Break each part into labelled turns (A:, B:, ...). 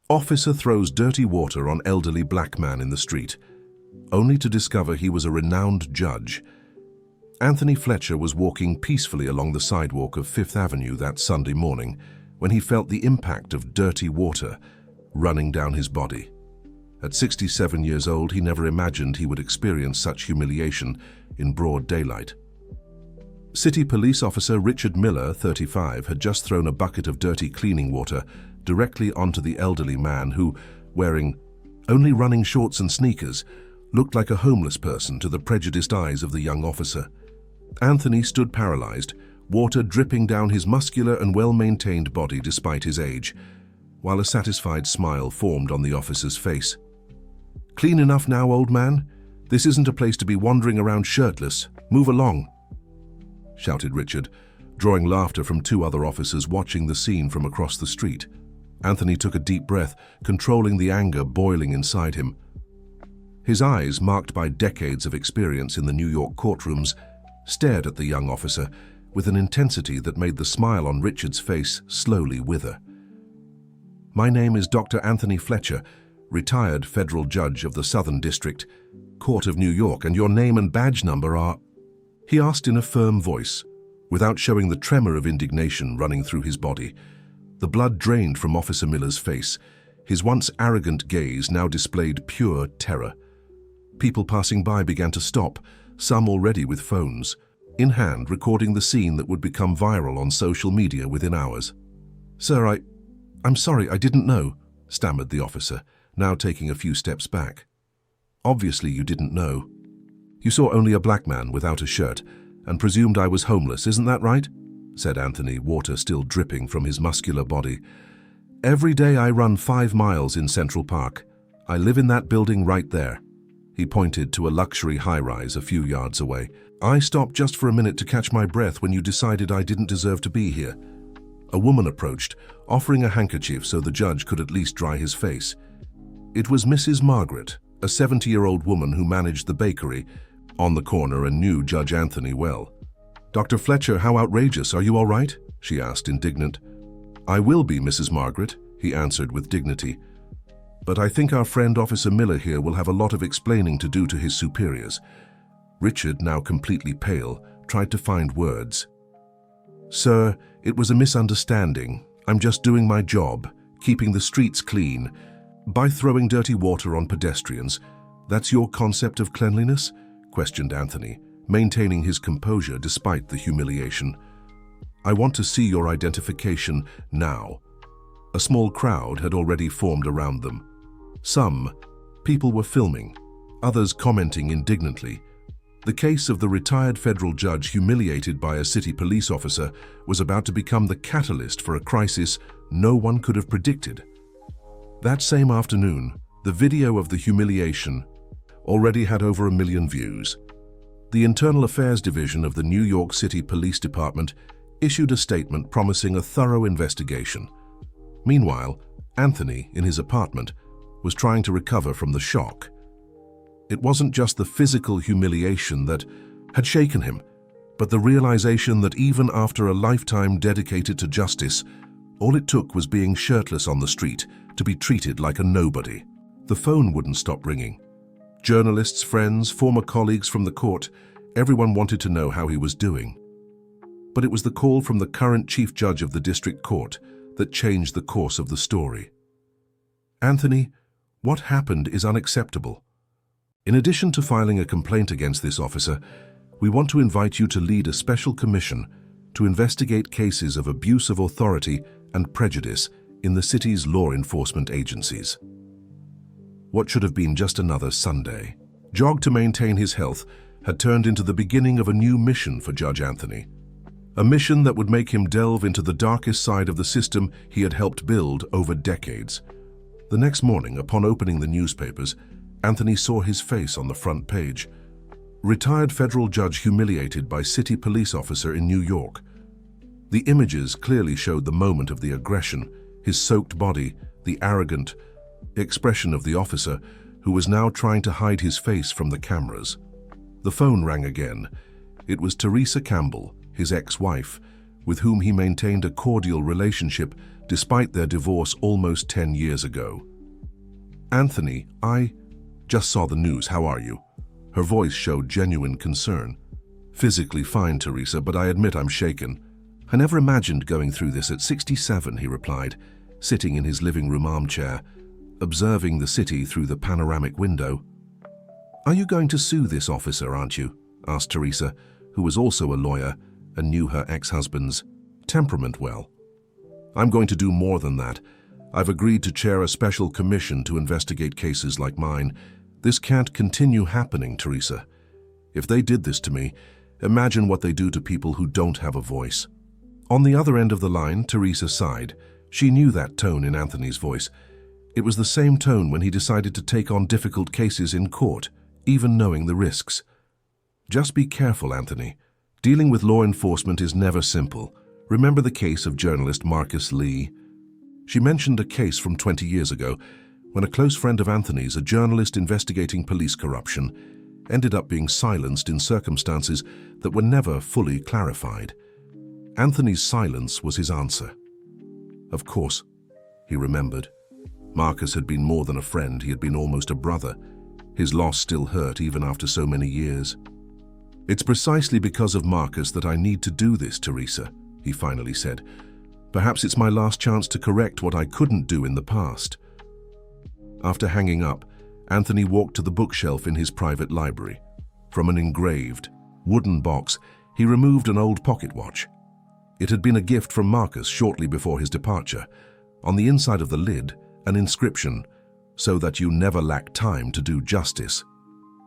A: Officer throws dirty water on elderly black man in the street, only to discover he was a renowned judge. Anthony Fletcher was walking peacefully along the sidewalk of Fifth Avenue that Sunday morning when he felt the impact of dirty water running down his body. At 67 years old, he never imagined he would experience such humiliation in broad daylight. City Police Officer Richard Miller, 35, had just thrown a bucket of dirty cleaning water directly onto the elderly man who, wearing only running shorts and sneakers, looked like a homeless person to the prejudiced eyes of the young officer. Anthony stood paralyzed, water dripping down his muscular and well-maintained body despite his age, while a satisfied smile formed on the officer's face. "Clean enough now, old man? This isn't a place to be wandering around shirtless. Move along," shouted Richard, drawing laughter from two other officers watching the scene from across the street. Anthony took a deep breath, controlling the anger boiling inside him. His eyes, marked by decades of experience in the New York courtrooms, stared at the young officer with an intensity that made the smile on Richard's face slowly wither. "My name is Dr. Anthony Fletcher, retired federal judge of the Southern District, Court of New York, and your name and badge number are," he asked in a firm voice, without showing the tremor of indignation running through his body. The blood drained from Officer Miller's face. His once arrogant gaze now displayed pure terror. People passing by began to stop, some already with phones in hand, recording the scene that would become viral on social media within hours. "Sir, I'm sorry, I didn't know," stammered the officer, now taking a few steps back. "Obviously you didn't know. You saw only a black man without a shirt and presumed I was homeless, isn't that right?" said Anthony, water still dripping from his muscular body. "Every day I run 5 miles in Central Park. I live in that building right there." He pointed to a luxury high-rise a few yards away. "I stopped just for a minute to catch my breath when you decided I didn't deserve to be here." A woman approached, offering a handkerchief so the judge could at least dry his face. It was Mrs. Margaret, a 70-year-old woman who managed the bakery on the corner and knew Judge Anthony well. "Dr. Fletcher, how outrageous. Are you all right?" she asked, indignant. "I will be, Mrs. Margaret," he answered with dignity. "But I think our friend Officer Miller here will have a lot of explaining to do to his superiors." Richard, now completely pale, tried to find words. "Sir, it was a misunderstanding. I'm just doing my job, keeping the streets clean. By throwing dirty water on pedestrians, that's your concept of cleanliness?" questioned Anthony, maintaining his composure despite the humiliation. "I want to see your identification now." A small crowd had already formed around them. Some people were filming, others commenting indignantly. The case of the retired federal judge humiliated by a city police officer was about to become the catalyst for a crisis no one could have predicted. That same afternoon, the video of the humiliation already had over 1 million views. The Internal Affairs Division of the New York City Police Department issued a statement promising a thorough investigation. Meanwhile, Anthony, in his apartment, was trying to recover from the shock. It wasn't just the physical humiliation that had shaken him, but the realization that even after a lifetime dedicated to justice, all it took was being shirtless on the street to be treated like a nobody. The phone wouldn't stop ringing. Journalists, friends, former colleagues from the court, everyone wanted to know how he was doing. But it was the call from the current chief judge of the district court that changed the course of the story. "Anthony, what happened is unacceptable. In addition to filing a complaint against this officer, we want to invite you to lead a special commission to investigate cases of abuse of authority and prejudice in the city's law enforcement agencies." What should have been just another Sunday jog to maintain his health had turned into the beginning of a new mission for Judge Anthony. A mission that would make him delve into the darkest side of the system he had helped build over decades. The next morning, upon opening the newspapers, Anthony saw his face on the front page. Retired federal judge humiliated by city police officer in New York. The images clearly showed the moment of the aggression, his soaked body, the arrogant expression of the officer, who was now trying to hide his face from the cameras. The phone rang again. It was Teresa Campbell, his ex-wife, with whom he maintained a cordial relationship despite their divorce almost 10 years ago. "Anthony, I just saw the news. How are you?" Her voice showed genuine concern. "Physically fine, Teresa, but I admit I'm shaken. I never imagined going through this at 67, he replied, sitting in his living room armchair, observing the city through the panoramic window. "Are you going to sue this officer, aren't you?" asked Teresa, who was also a lawyer and knew her ex-husband's temperament well. "I'm going to do more than that. I've agreed to chair a special commission to investigate cases like mine. This can't continue happening, Teresa. If they did this to me, imagine what they do to people who don't have a voice." On the other end of the line, Teresa sighed. She knew that tone in Anthony's voice. It was the same tone when he decided to take on difficult cases in court, even knowing the risks. "Just be careful, Anthony. Dealing with law enforcement is never simple. Remember the case of journalist Marcus Lee?" She mentioned a case from 20 years ago when a close friend of Anthony's, a journalist investigating police corruption, ended up being silenced in circumstances that were never fully clarified. Anthony's silence was his answer. Of course, he remembered. Marcus had been more than a friend, he had been almost a brother. His loss still hurt even after so many years. "It's precisely because of Marcus that I need to do this, Teresa," he finally said. "Perhaps it's my last chance to correct what I couldn't do in the past." After hanging up, Anthony walked to the bookshelf in his private library. From an engraved, wooden box, he removed an old pocket watch. It had been a gift from Marcus shortly before his departure. On the inside of the lid, an inscription, "So that you never lack time to do justice."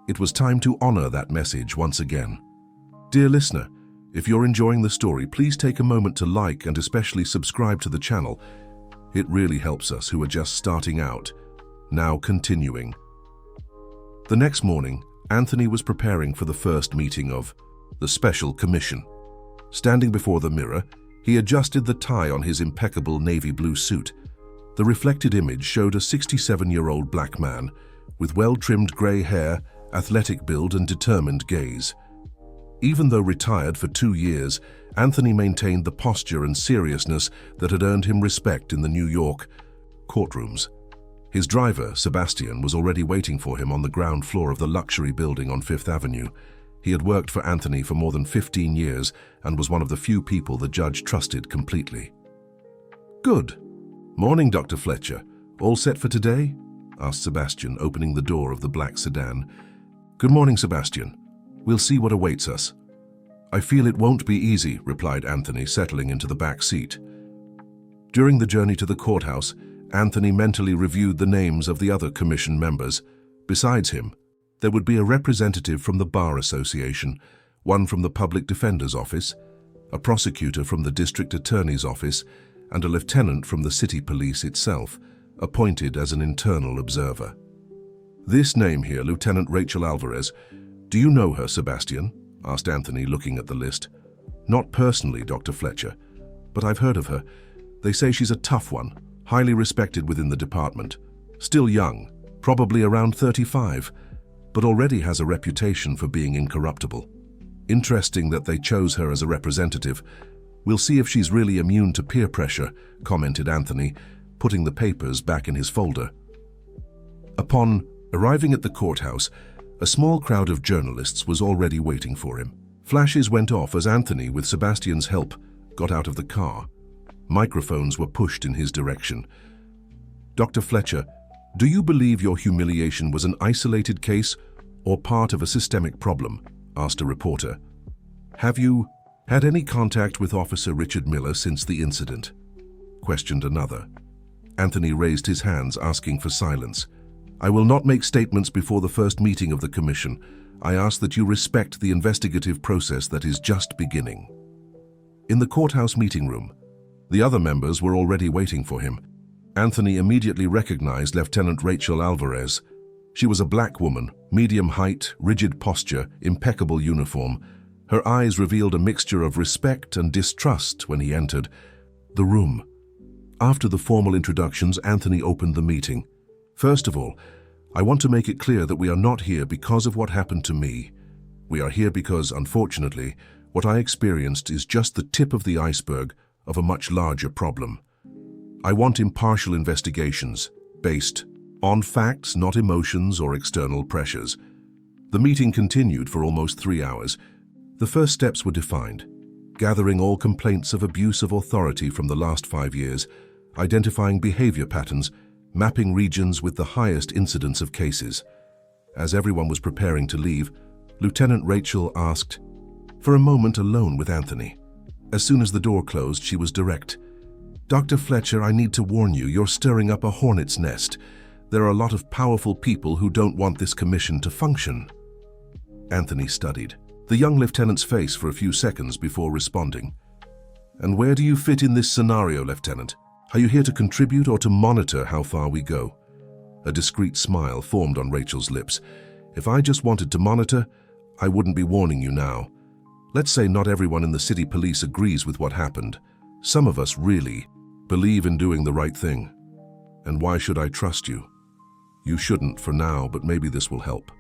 A: It was time to honor that message once again. Dear listener, if you're enjoying the story, please take a moment to like and especially subscribe to the channel. It really helps us who are just starting out. Now continuing. The next morning, Anthony was preparing for the first meeting of the Special Commission. Standing before the mirror, he adjusted the tie on his impeccable navy blue suit. The reflected image showed a 67-year-old black man with well-trimmed grey hair, athletic build and determined gaze. Even though retired for 2 years, Anthony maintained the posture and seriousness that had earned him respect in the New York courtrooms. His driver, Sebastian, was already waiting for him on the ground floor of the luxury building on Fifth Avenue. He had worked for Anthony for more than 15 years and was one of the few people the judge trusted completely. "Good. Morning, Dr. Fletcher. All set for today?" asked Sebastian, opening the door of the black sedan. "Good morning, Sebastian. We'll see what awaits us." "I feel it won't be easy," replied Anthony, settling into the back seat. During the journey to the courthouse, Anthony mentally reviewed the names of the other commission members. Besides him, there would be a representative from the Bar Association, one from the Public Defender's Office, a prosecutor from the District Attorney's Office, and a lieutenant from the City Police itself, appointed as an internal observer. "This name here, Lieutenant Rachel Alvarez, do you know her, Sebastian?" asked Anthony, looking at the list. "Not personally, Dr. Fletcher, but I've heard of her. They say she's a tough one, highly respected within the department. Still young, probably around 35, but already has a reputation for being incorruptible. Interesting that they chose her as a representative. We'll see if she's really immune to peer pressure," commented Anthony, putting the papers back in his folder. Upon arriving at the courthouse, a small crowd of journalists was already waiting for him. Flashes went off as Anthony, with Sebastian's help, got out of the car. Microphones were pushed in his direction. "Dr. Fletcher, do you believe your humiliation was an isolated case or part of a systemic problem?" asked a reporter. "Have you had any contact with Officer Richard Miller since the incident?" questioned another. Anthony raised his hands, asking for silence. "I will not make statements before the first meeting of the commission. I ask that you respect the investigative process that is just beginning." In the courthouse meeting room, the other members were already waiting for him. Anthony immediately recognized Lieutenant Rachel Alvarez. She was a black woman, medium height, rigid posture, impeccable uniform. Her eyes revealed a mixture of respect and distrust when he entered the room. After the formal introductions, Anthony opened the meeting. "First of all, I want to make it clear that we are not here because of what happened to me. We are here because, unfortunately, what I experienced is just the tip of the iceberg of a much larger problem. I want impartial investigations, based on facts, not emotions or external pressures. The meeting continued for almost 3 hours. The first steps were defined: gathering all complaints of abuse of authority from the last 5 years, identifying behavior patterns, mapping regions with the highest incidence of cases. As everyone was preparing to leave, Lieutenant Rachel asked for a moment alone with Anthony. As soon as the door closed, she was direct. "Dr. Fletcher, I need to warn you, you're stirring up a hornet's nest. There are a lot of powerful people who don't want this commission to function." Anthony studied the young lieutenant's face for a few seconds before responding. "And where do you fit in this scenario, Lieutenant? Are you here to contribute or to monitor how far we go?" A discreet smile formed on Rachel's lips. "If I just wanted to monitor, I wouldn't be warning you now. Let's say not everyone in the city police agrees with what happened. Some of us really believe in doing the right thing. And why should I trust you? You shouldn't for now, but maybe this will help."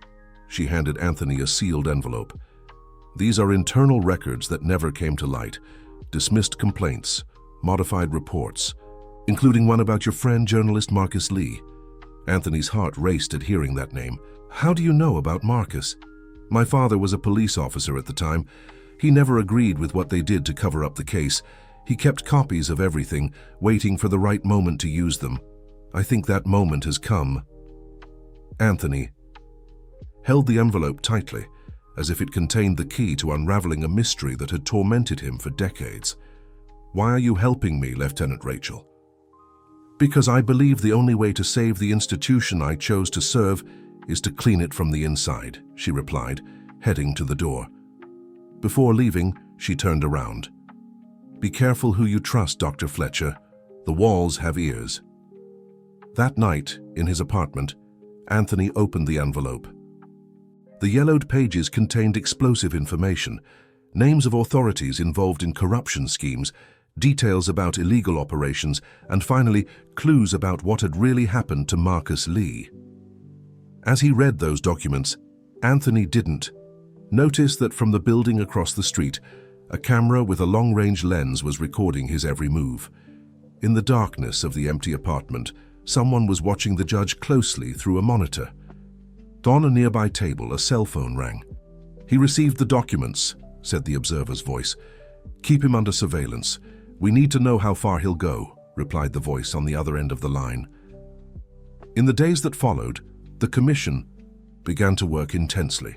A: She handed Anthony a sealed envelope. "These are internal records that never came to light. Dismissed complaints, modified reports, including one about your friend journalist Marcus Lee." Anthony's heart raced at hearing that name. "How do you know about Marcus?" "My father was a police officer at the time. He never agreed with what they did to cover up the case. He kept copies of everything, waiting for the right moment to use them. I think that moment has come." Anthony held the envelope tightly, as if it contained the key to unraveling a mystery that had tormented him for decades. "Why are you helping me, Lieutenant Rachel?" "Because I believe the only way to save the institution I chose to serve is to clean it from the inside," she replied, heading to the door. Before leaving, she turned around. "Be careful who you trust, Dr. Fletcher. The walls have ears." That night, in his apartment, Anthony opened the envelope. The yellowed pages contained explosive information, names of authorities involved in corruption schemes, details about illegal operations, and finally, clues about what had really happened to Marcus Lee. As he read those documents, Anthony didn't notice that from the building across the street, a camera with a long-range lens was recording his every move. In the darkness of the empty apartment, someone was watching the judge closely through a monitor. On a nearby table, a cell phone rang. "He received the documents," said the observer's voice. "Keep him under surveillance. We need to know how far he'll go," replied the voice on the other end of the line. In the days that followed, the commission began to work intensely.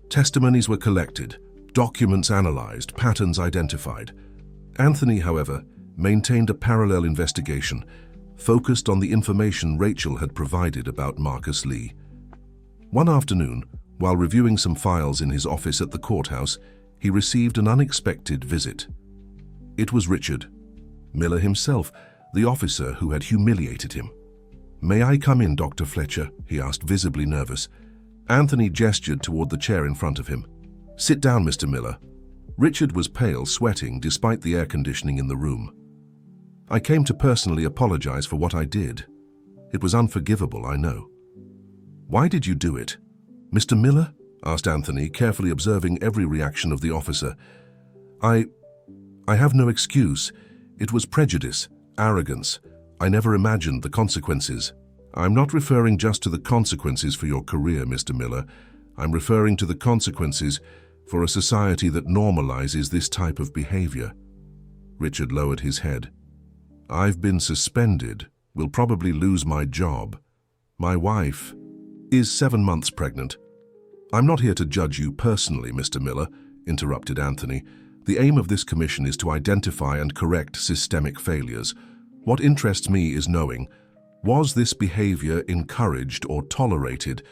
A: Testimonies were collected, documents analyzed, patterns identified. Anthony, however, maintained a parallel investigation, focused on the information Rachel had provided about Marcus Lee. One afternoon, while reviewing some files in his office at the courthouse, he received an unexpected visit. It was Richard Miller himself, the officer who had humiliated him. "May I come in, Dr. Fletcher?" he asked, visibly nervous. Anthony gestured toward the chair in front of him. "Sit down, Mr. Miller." Richard was pale, sweating, despite the air conditioning in the room. "I came to personally apologize for what I did. It was unforgivable, I know." "Why did you do it?" "Mr. Miller?" asked Anthony, carefully observing every reaction of the officer. I have no excuse. It was prejudice, arrogance. I never imagined the consequences." "I'm not referring just to the consequences for your career, Mr. Miller. I'm referring to the consequences for a society that normalizes this type of behavior." Richard lowered his head. "I've been suspended, will probably lose my job. My wife is 7 months pregnant." "I'm not here to judge you personally, Mr. Miller," interrupted Anthony. "The aim of this commission is to identify and correct systemic failures. What interests me is knowing, was this behavior encouraged or tolerated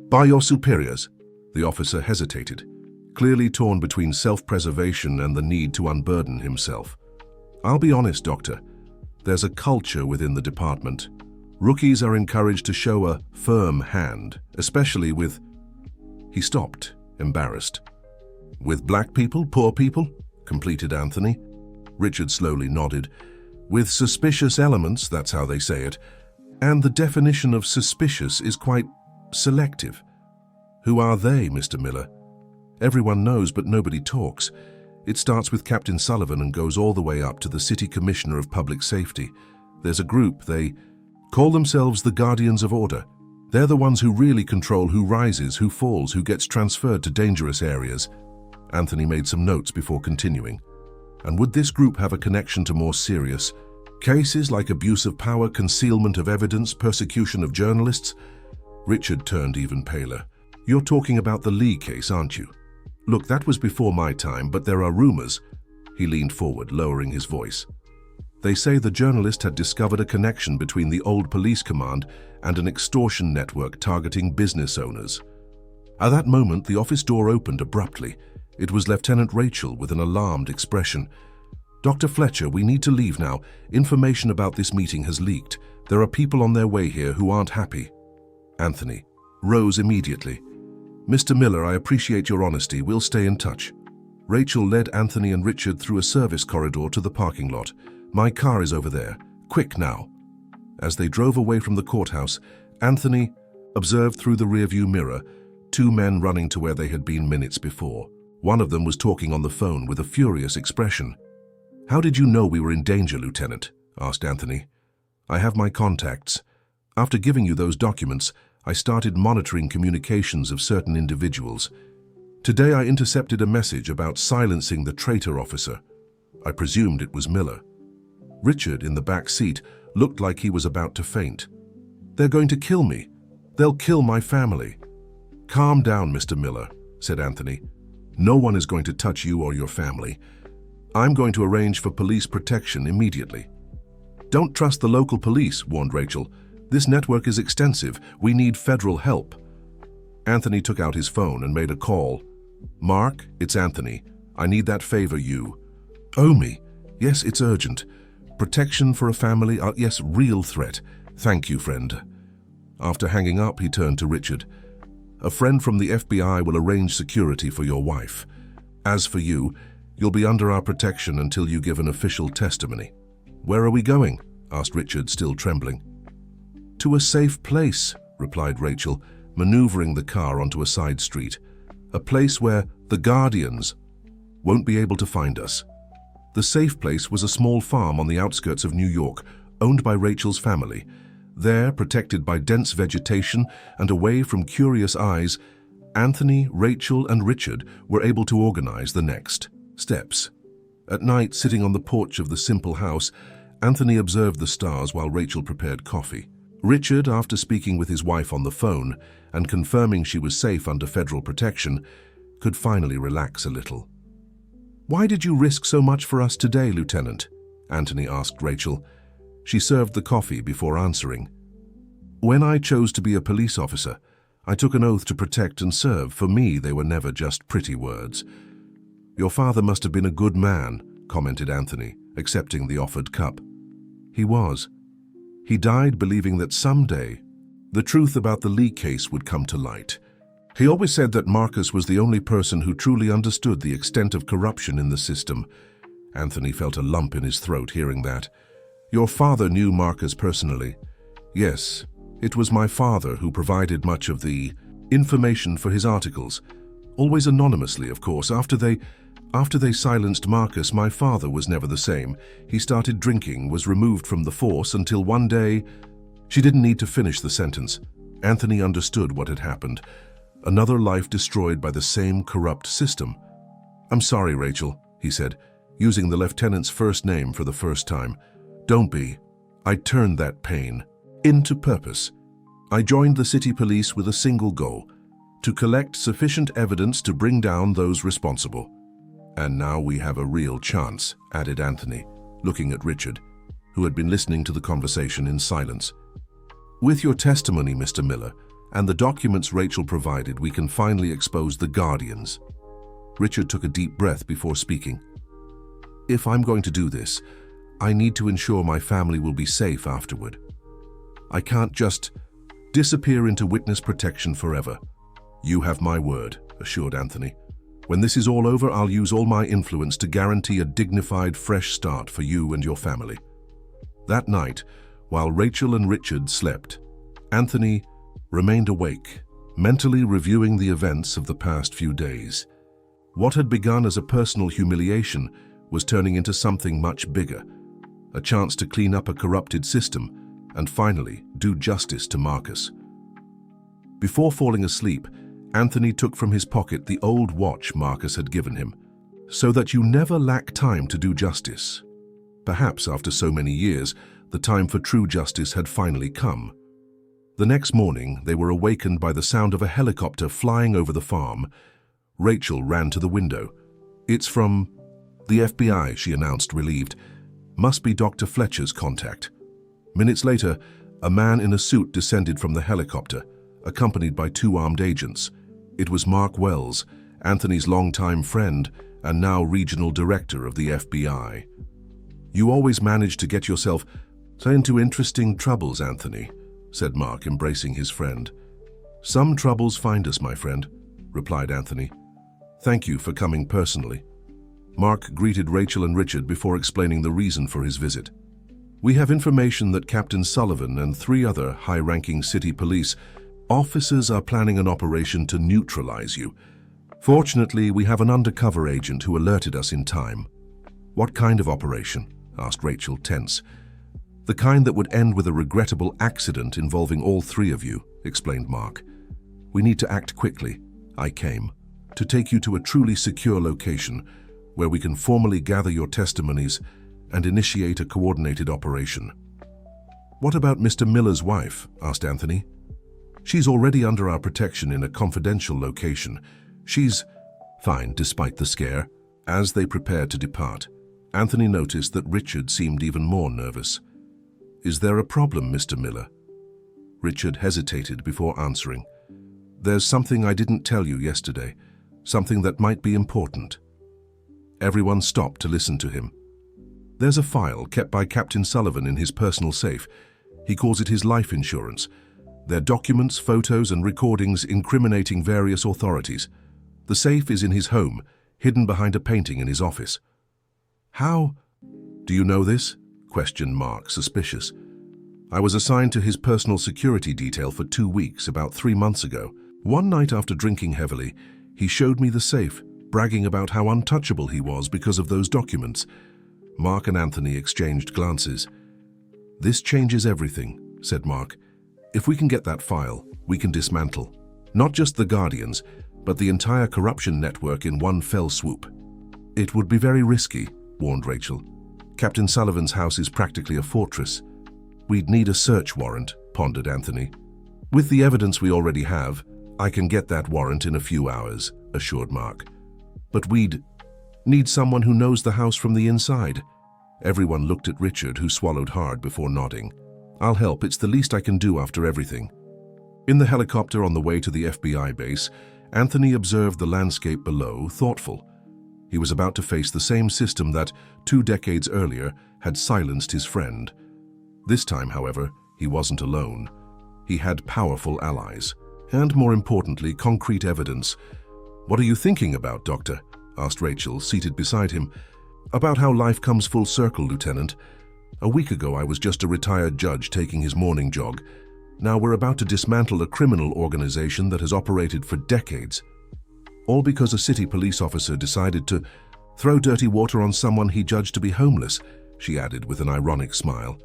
A: by your superiors?" The officer hesitated, clearly torn between self-preservation and the need to unburden himself. "I'll be honest, Doctor. There's a culture within the department. Rookies are encouraged to show a firm hand, especially with..." He stopped, embarrassed. "With black people, poor people?" completed Anthony. Richard slowly nodded. "With suspicious elements, that's how they say it. And the definition of suspicious is quite selective." "Who are they, Mr. Miller?" "Everyone knows, but nobody talks. It starts with Captain Sullivan and goes all the way up to the City Commissioner of Public Safety. There's a group, they call themselves the Guardians of Order. They're the ones who really control who rises, who falls, who gets transferred to dangerous areas. Anthony made some notes before continuing. And would this group have a connection to more serious cases like abuse of power, concealment of evidence, persecution of journalists? Richard turned even paler. You're talking about the Lee case, aren't you? Look, that was before my time, but there are rumors. He leaned forward, lowering his voice. They say the journalist had discovered a connection between the old police command and an extortion network targeting business owners. At that moment, the office door opened abruptly. It was Lieutenant Rachel with an alarmed expression. Dr. Fletcher, we need to leave now. Information about this meeting has leaked. There are people on their way here who aren't happy. Anthony rose immediately. Mr. Miller, I appreciate your honesty. We'll stay in touch. Rachel led Anthony and Richard through a service corridor to the parking lot. My car is over there. Quick now. As they drove away from the courthouse, Anthony observed through the rearview mirror 2 men running to where they had been minutes before. One of them was talking on the phone with a furious expression. How did you know we were in danger, Lieutenant? Asked Anthony. I have my contacts. After giving you those documents, I started monitoring communications of certain individuals. Today I intercepted a message about silencing the traitor officer. I presumed it was Miller. Richard, in the back seat, looked like he was about to faint. They're going to kill me. They'll kill my family. Calm down, Mr. Miller, said Anthony. No one is going to touch you or your family. I'm going to arrange for police protection immediately. Don't trust the local police, warned Rachel. This network is extensive. We need federal help. Anthony took out his phone and made a call. Mark, it's Anthony. I need that favor, you. Omi. Yes, it's urgent. Protection for a family, yes, real threat. Thank you, friend. After hanging up, he turned to Richard. A friend from the FBI will arrange security for your wife. As for you, you'll be under our protection until you give an official testimony. Where are we going? Asked Richard, still trembling. To a safe place, replied Rachel, maneuvering the car onto a side street. A place where the Guardians won't be able to find us. The safe place was a small farm on the outskirts of New York, owned by Rachel's family. There, protected by dense vegetation and away from curious eyes, Anthony, Rachel, and Richard were able to organize the next steps. At night, sitting on the porch of the simple house, Anthony observed the stars while Rachel prepared coffee. Richard, after speaking with his wife on the phone and confirming she was safe under federal protection, could finally relax a little. Why did you risk so much for us today, Lieutenant? Anthony asked Rachel. She served the coffee before answering. When I chose to be a police officer, I took an oath to protect and serve. For me, they were never just pretty words. Your father must have been a good man, commented Anthony, accepting the offered cup. He was. He died believing that someday the truth about the Lee case would come to light. He always said that Marcus was the only person who truly understood the extent of corruption in the system. Anthony felt a lump in his throat hearing that. Your father knew Marcus personally. Yes, it was my father who provided much of the information for his articles. Always anonymously, of course. After they silenced Marcus, my father was never the same. He started drinking, was removed from the force until one day... She didn't need to finish the sentence. Anthony understood what had happened. Another life destroyed by the same corrupt system. I'm sorry, Rachel, he said, using the lieutenant's first name for the first time. Don't be. I turned that pain into purpose. I joined the city police with a single goal, to collect sufficient evidence to bring down those responsible. And now we have a real chance, added Anthony, looking at Richard, who had been listening to the conversation in silence. With your testimony, Mr. Miller, and the documents Rachel provided, we can finally expose the Guardians. Richard took a deep breath before speaking. If I'm going to do this, I need to ensure my family will be safe afterward. I can't just disappear into witness protection forever. You have my word, assured Anthony. When this is all over, I'll use all my influence to guarantee a dignified, fresh start for you and your family. That night, while Rachel and Richard slept, Anthony remained awake, mentally reviewing the events of the past few days. What had begun as a personal humiliation was turning into something much bigger. a chance to clean up a corrupted system, and finally do justice to Marcus. Before falling asleep, Anthony took from his pocket the old watch Marcus had given him, so that you never lack time to do justice. Perhaps after so many years, the time for true justice had finally come. The next morning, they were awakened by the sound of a helicopter flying over the farm. Rachel ran to the window. "It's from the FBI," she announced, relieved. "Must be Dr. Fletcher's contact." Minutes later, a man in a suit descended from the helicopter, accompanied by 2 armed agents. It was Mark Wells, Anthony's longtime friend and now regional director of the FBI. "You always manage to get yourself into interesting troubles, Anthony," said Mark, embracing his friend. "Some troubles find us, my friend," replied Anthony. "Thank you for coming personally." Mark greeted Rachel and Richard before explaining the reason for his visit. "We have information that Captain Sullivan and 3 other high-ranking city police officers are planning an operation to neutralize you. Fortunately, we have an undercover agent who alerted us in time." "What kind of operation?" asked Rachel, tense. "The kind that would end with a regrettable accident involving all 3 of you," explained Mark. "We need to act quickly. I came to take you to a truly secure location where we can formally gather your testimonies and initiate a coordinated operation." "What about Mr. Miller's wife?" asked Anthony. "She's already under our protection in a confidential location. She's fine, despite the scare." As they prepared to depart, Anthony noticed that Richard seemed even more nervous. "Is there a problem, Mr. Miller?" Richard hesitated before answering. "There's something I didn't tell you yesterday, something that might be important." Everyone stopped to listen to him. "There's a file kept by Captain Sullivan in his personal safe. He calls it his life insurance. There are documents, photos, and recordings incriminating various authorities. The safe is in his home, hidden behind a painting in his office." "How do you know this?" questioned Mark, suspicious. "I was assigned to his personal security detail for 2 weeks, about 3 months ago. One night after drinking heavily, he showed me the safe, bragging about how untouchable he was because of those documents." Mark and Anthony exchanged glances. "This changes everything," said Mark. "If we can get that file, we can dismantle not just the Guardians, but the entire corruption network in one fell swoop." "It would be very risky," warned Rachel. "Captain Sullivan's house is practically a fortress." "We'd need a search warrant," pondered Anthony. "With the evidence we already have, I can get that warrant in a few hours," assured Mark. "But we'd need someone who knows the house from the inside." Everyone looked at Richard, who swallowed hard before nodding. "I'll help. It's the least I can do after everything." In the helicopter on the way to the FBI base, Anthony observed the landscape below, thoughtful. He was about to face the same system that, 2 decades earlier, had silenced his friend. This time, however, he wasn't alone. He had powerful allies, and more importantly, concrete evidence. "What are you thinking about, Doctor?" asked Rachel, seated beside him. "About how life comes full circle, Lieutenant. A week ago, I was just a retired judge taking his morning jog. Now we're about to dismantle a criminal organization that has operated for decades. All because a city police officer decided to throw dirty water on someone he judged to be homeless," she added with an ironic smile.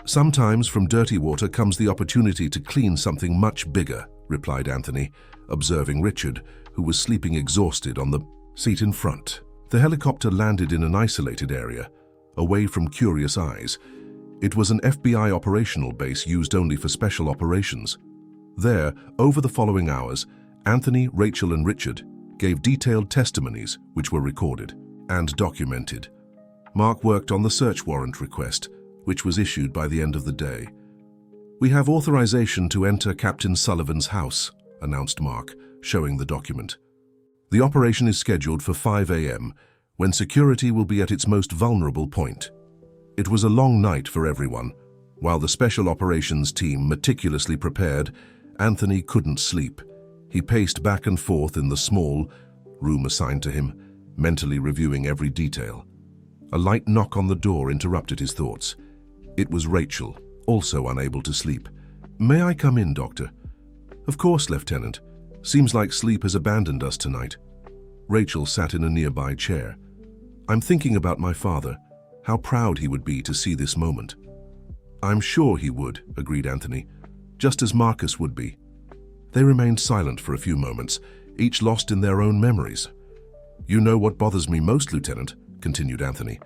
A: "Sometimes from dirty water comes the opportunity to clean something much bigger," replied Anthony, observing Richard, who was sleeping exhausted on the seat in front. The helicopter landed in an isolated area, away from curious eyes. It was an FBI operational base used only for special operations. There, over the following hours, Anthony, Rachel, and Richard gave detailed testimonies which were recorded and documented. Mark worked on the search warrant request, which was issued by the end of the day. "We have authorization to enter Captain Sullivan's house," announced Mark, showing the document. "The operation is scheduled for 5 a.m., when security will be at its most vulnerable point." It was a long night for everyone. While the Special Operations team meticulously prepared, Anthony couldn't sleep. He paced back and forth in the small room assigned to him, mentally reviewing every detail. A light knock on the door interrupted his thoughts. It was Rachel, also unable to sleep. "May I come in, Doctor?" "Of course, Lieutenant. Seems like sleep has abandoned us tonight." Rachel sat in a nearby chair. "I'm thinking about my father. How proud he would be to see this moment. "I'm sure he would," agreed Anthony, "just as Marcus would be." They remained silent for a few moments, each lost in their own memories. "You know what bothers me most, Lieutenant," continued Anthony.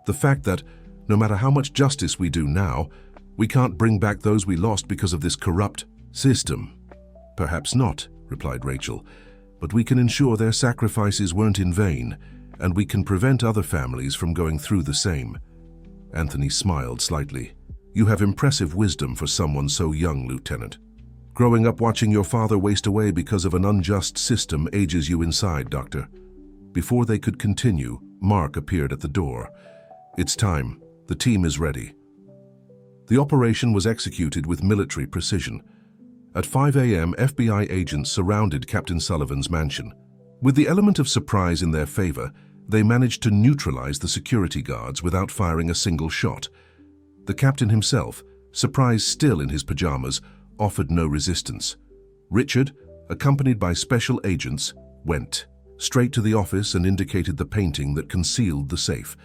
A: "The fact that, no matter how much justice we do now, we can't bring back those we lost because of this corrupt system." "Perhaps not," replied Rachel, "but we can ensure their sacrifices weren't in vain, and we can prevent other families from going through the same." Anthony smiled slightly. "You have impressive wisdom for someone so young, Lieutenant. Growing up watching your father waste away because of an unjust system ages you inside, Doctor." Before they could continue, Mark appeared at the door. "It's time. The team is ready." The operation was executed with military precision. At 5 a.m., FBI agents surrounded Captain Sullivan's mansion. With the element of surprise in their favor, they managed to neutralize the security guards without firing a single shot. The captain himself, surprised still in his pajamas, offered no resistance. Richard, accompanied by special agents, went straight to the office and indicated the painting that concealed the safe.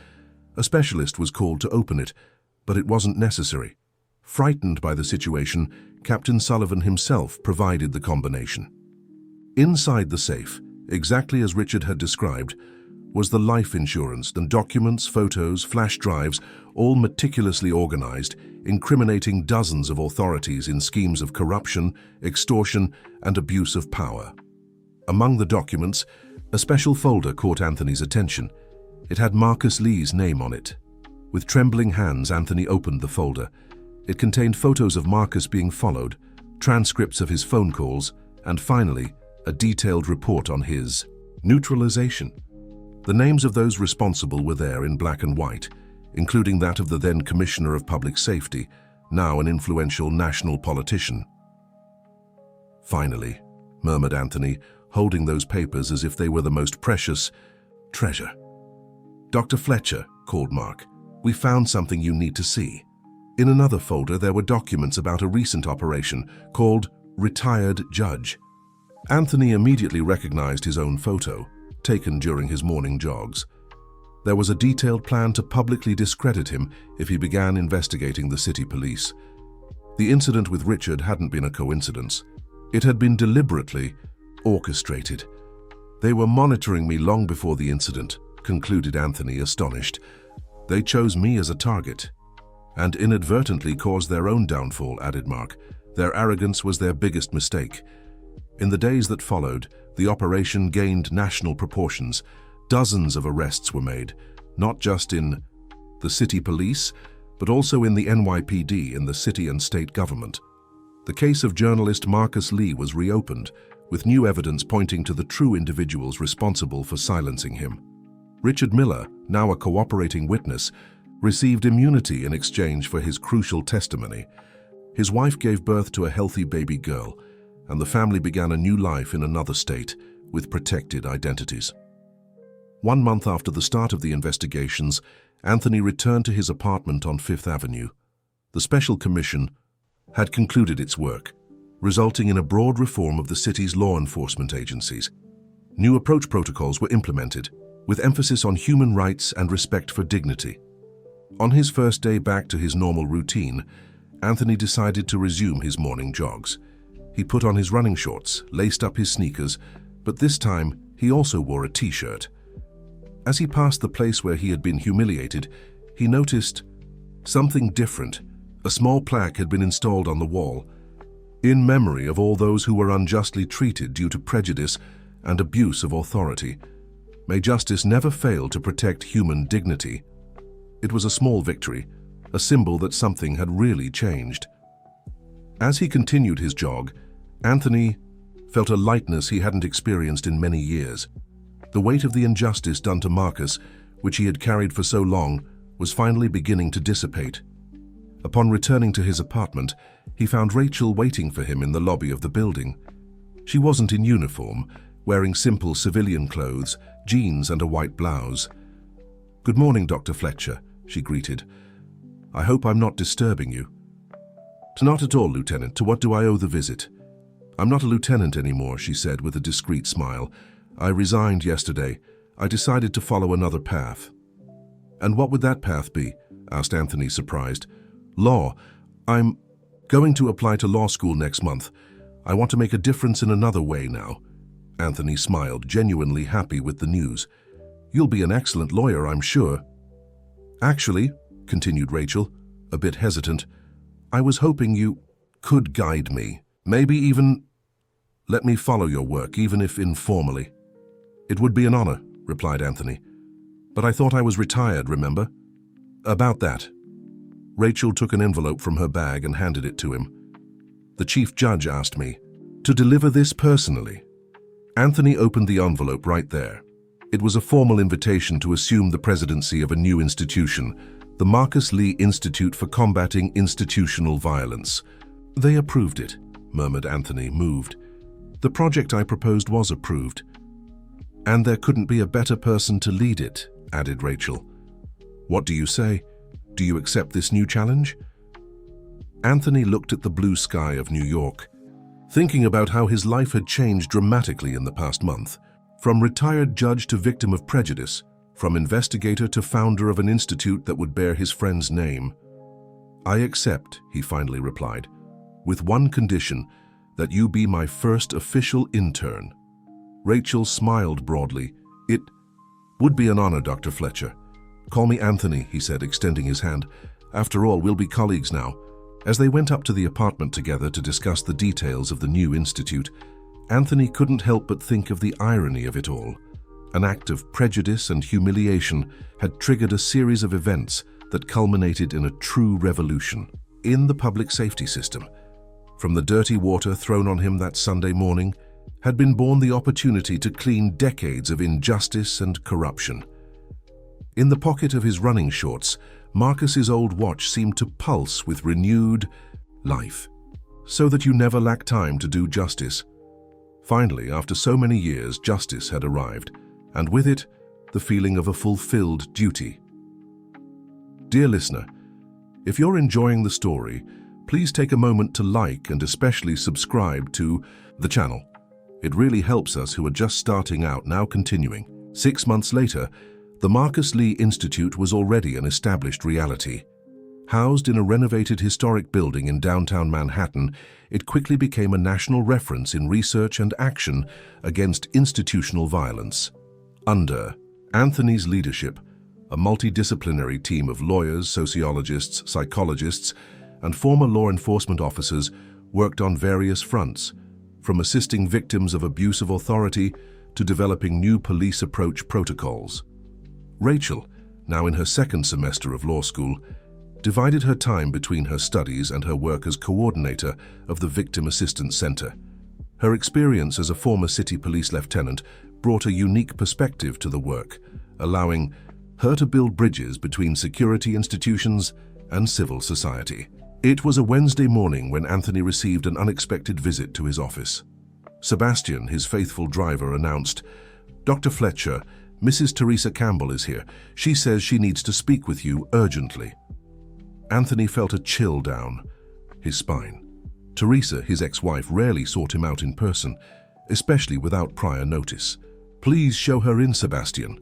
A: A specialist was called to open it, but it wasn't necessary. Frightened by the situation, Captain Sullivan himself provided the combination. Inside the safe, exactly as Richard had described, was the life insurance and documents, photos, flash drives, all meticulously organized, incriminating dozens of authorities in schemes of corruption, extortion, and abuse of power. Among the documents, a special folder caught Anthony's attention. It had Marcus Lee's name on it. With trembling hands, Anthony opened the folder. It contained photos of Marcus being followed, transcripts of his phone calls, and finally, a detailed report on his neutralization. The names of those responsible were there in black and white, including that of the then Commissioner of Public Safety, now an influential national politician. "Finally," murmured Anthony, holding those papers as if they were the most precious treasure. "Dr. Fletcher," called Mark, "we found something you need to see." In another folder, there were documents about a recent operation called Retired Judge. Anthony immediately recognized his own photo, taken during his morning jogs. There was a detailed plan to publicly discredit him if he began investigating the city police. The incident with Richard hadn't been a coincidence. It had been deliberately orchestrated. "They were monitoring me long before the incident," concluded Anthony, astonished. "They chose me as a target and inadvertently caused their own downfall," added Mark. "Their arrogance was their biggest mistake." In the days that followed, the operation gained national proportions. Dozens of arrests were made, not just in the city police, but also in the NYPD and the city and state government. The case of journalist Marcus Lee was reopened, with new evidence pointing to the true individuals responsible for silencing him. Richard Miller, now a cooperating witness, received immunity in exchange for his crucial testimony. His wife gave birth to a healthy baby girl, and the family began a new life in another state with protected identities. 1 month after the start of the investigations, Anthony returned to his apartment on Fifth Avenue. The Special Commission had concluded its work, resulting in a broad reform of the city's law enforcement agencies. New approach protocols were implemented, with emphasis on human rights and respect for dignity. On his first day back to his normal routine, Anthony decided to resume his morning jogs. He put on his running shorts, laced up his sneakers, but this time he also wore a t-shirt. As he passed the place where he had been humiliated, he noticed something different. A small plaque had been installed on the wall, in memory of all those who were unjustly treated due to prejudice and abuse of authority. May justice never fail to protect human dignity. It was a small victory, a symbol that something had really changed. As he continued his jog, Anthony felt a lightness he hadn't experienced in many years. The weight of the injustice done to Marcus, which he had carried for so long, was finally beginning to dissipate. Upon returning to his apartment, he found Rachel waiting for him in the lobby of the building. She wasn't in uniform, wearing simple civilian clothes, jeans and a white blouse. "Good morning, Dr. Fletcher," she greeted. "I hope I'm not disturbing you." "Not at all, Lieutenant. To what do I owe the visit?" "I'm not a lieutenant anymore," she said with a discreet smile. "I resigned yesterday. I decided to follow another path." And what would that path be? Asked Anthony, surprised. Law. I'm going to apply to law school next month. I want to make a difference in another way now. Anthony smiled, genuinely happy with the news. You'll be an excellent lawyer, I'm sure. Actually, continued Rachel, a bit hesitant, I was hoping you could guide me. Maybe even let me follow your work, even if informally. It would be an honor, replied Anthony. But I thought I was retired, remember? About that. Rachel took an envelope from her bag and handed it to him. The chief judge asked me to deliver this personally. Anthony opened the envelope right there. It was a formal invitation to assume the presidency of a new institution, the Marcus Lee Institute for Combating Institutional Violence. They approved it, murmured Anthony, moved. The project I proposed was approved. And there couldn't be a better person to lead it, added Rachel. What do you say? Do you accept this new challenge? Anthony looked at the blue sky of New York, thinking about how his life had changed dramatically in the past month. From retired judge to victim of prejudice, from investigator to founder of an institute that would bear his friend's name. I accept, he finally replied, with one condition, that you be my first official intern. Rachel smiled broadly. It would be an honor, Dr. Fletcher. Call me Anthony, he said, extending his hand. After all, we'll be colleagues now. As they went up to the apartment together to discuss the details of the new institute, Anthony couldn't help but think of the irony of it all. An act of prejudice and humiliation had triggered a series of events that culminated in a true revolution in the public safety system. From the dirty water thrown on him that Sunday morning had been born the opportunity to clean decades of injustice and corruption. In the pocket of his running shorts, Marcus's old watch seemed to pulse with renewed life, so that you never lack time to do justice. Finally, after so many years, justice had arrived, and with it, the feeling of a fulfilled duty. Dear listener, if you're enjoying the story, please take a moment to like and especially subscribe to the channel. It really helps us who are just starting out now continuing. 6 months later, the Marcus Lee Institute was already an established reality. Housed in a renovated historic building in downtown Manhattan, it quickly became a national reference in research and action against institutional violence. Under Anthony's leadership, a multidisciplinary team of lawyers, sociologists, psychologists, and former law enforcement officers worked on various fronts, from assisting victims of abuse of authority to developing new police approach protocols. Rachel, now in her second semester of law school, divided her time between her studies and her work as coordinator of the Victim Assistance Center. Her experience as a former city police lieutenant brought a unique perspective to the work, allowing her to build bridges between security institutions and civil society. It was a Wednesday morning when Anthony received an unexpected visit to his office. Sebastian, his faithful driver, announced, "Dr. Fletcher, Mrs. Teresa Campbell is here. She says she needs to speak with you urgently." Anthony felt a chill down his spine. Teresa, his ex-wife, rarely sought him out in person, especially without prior notice. "Please show her in, Sebastian."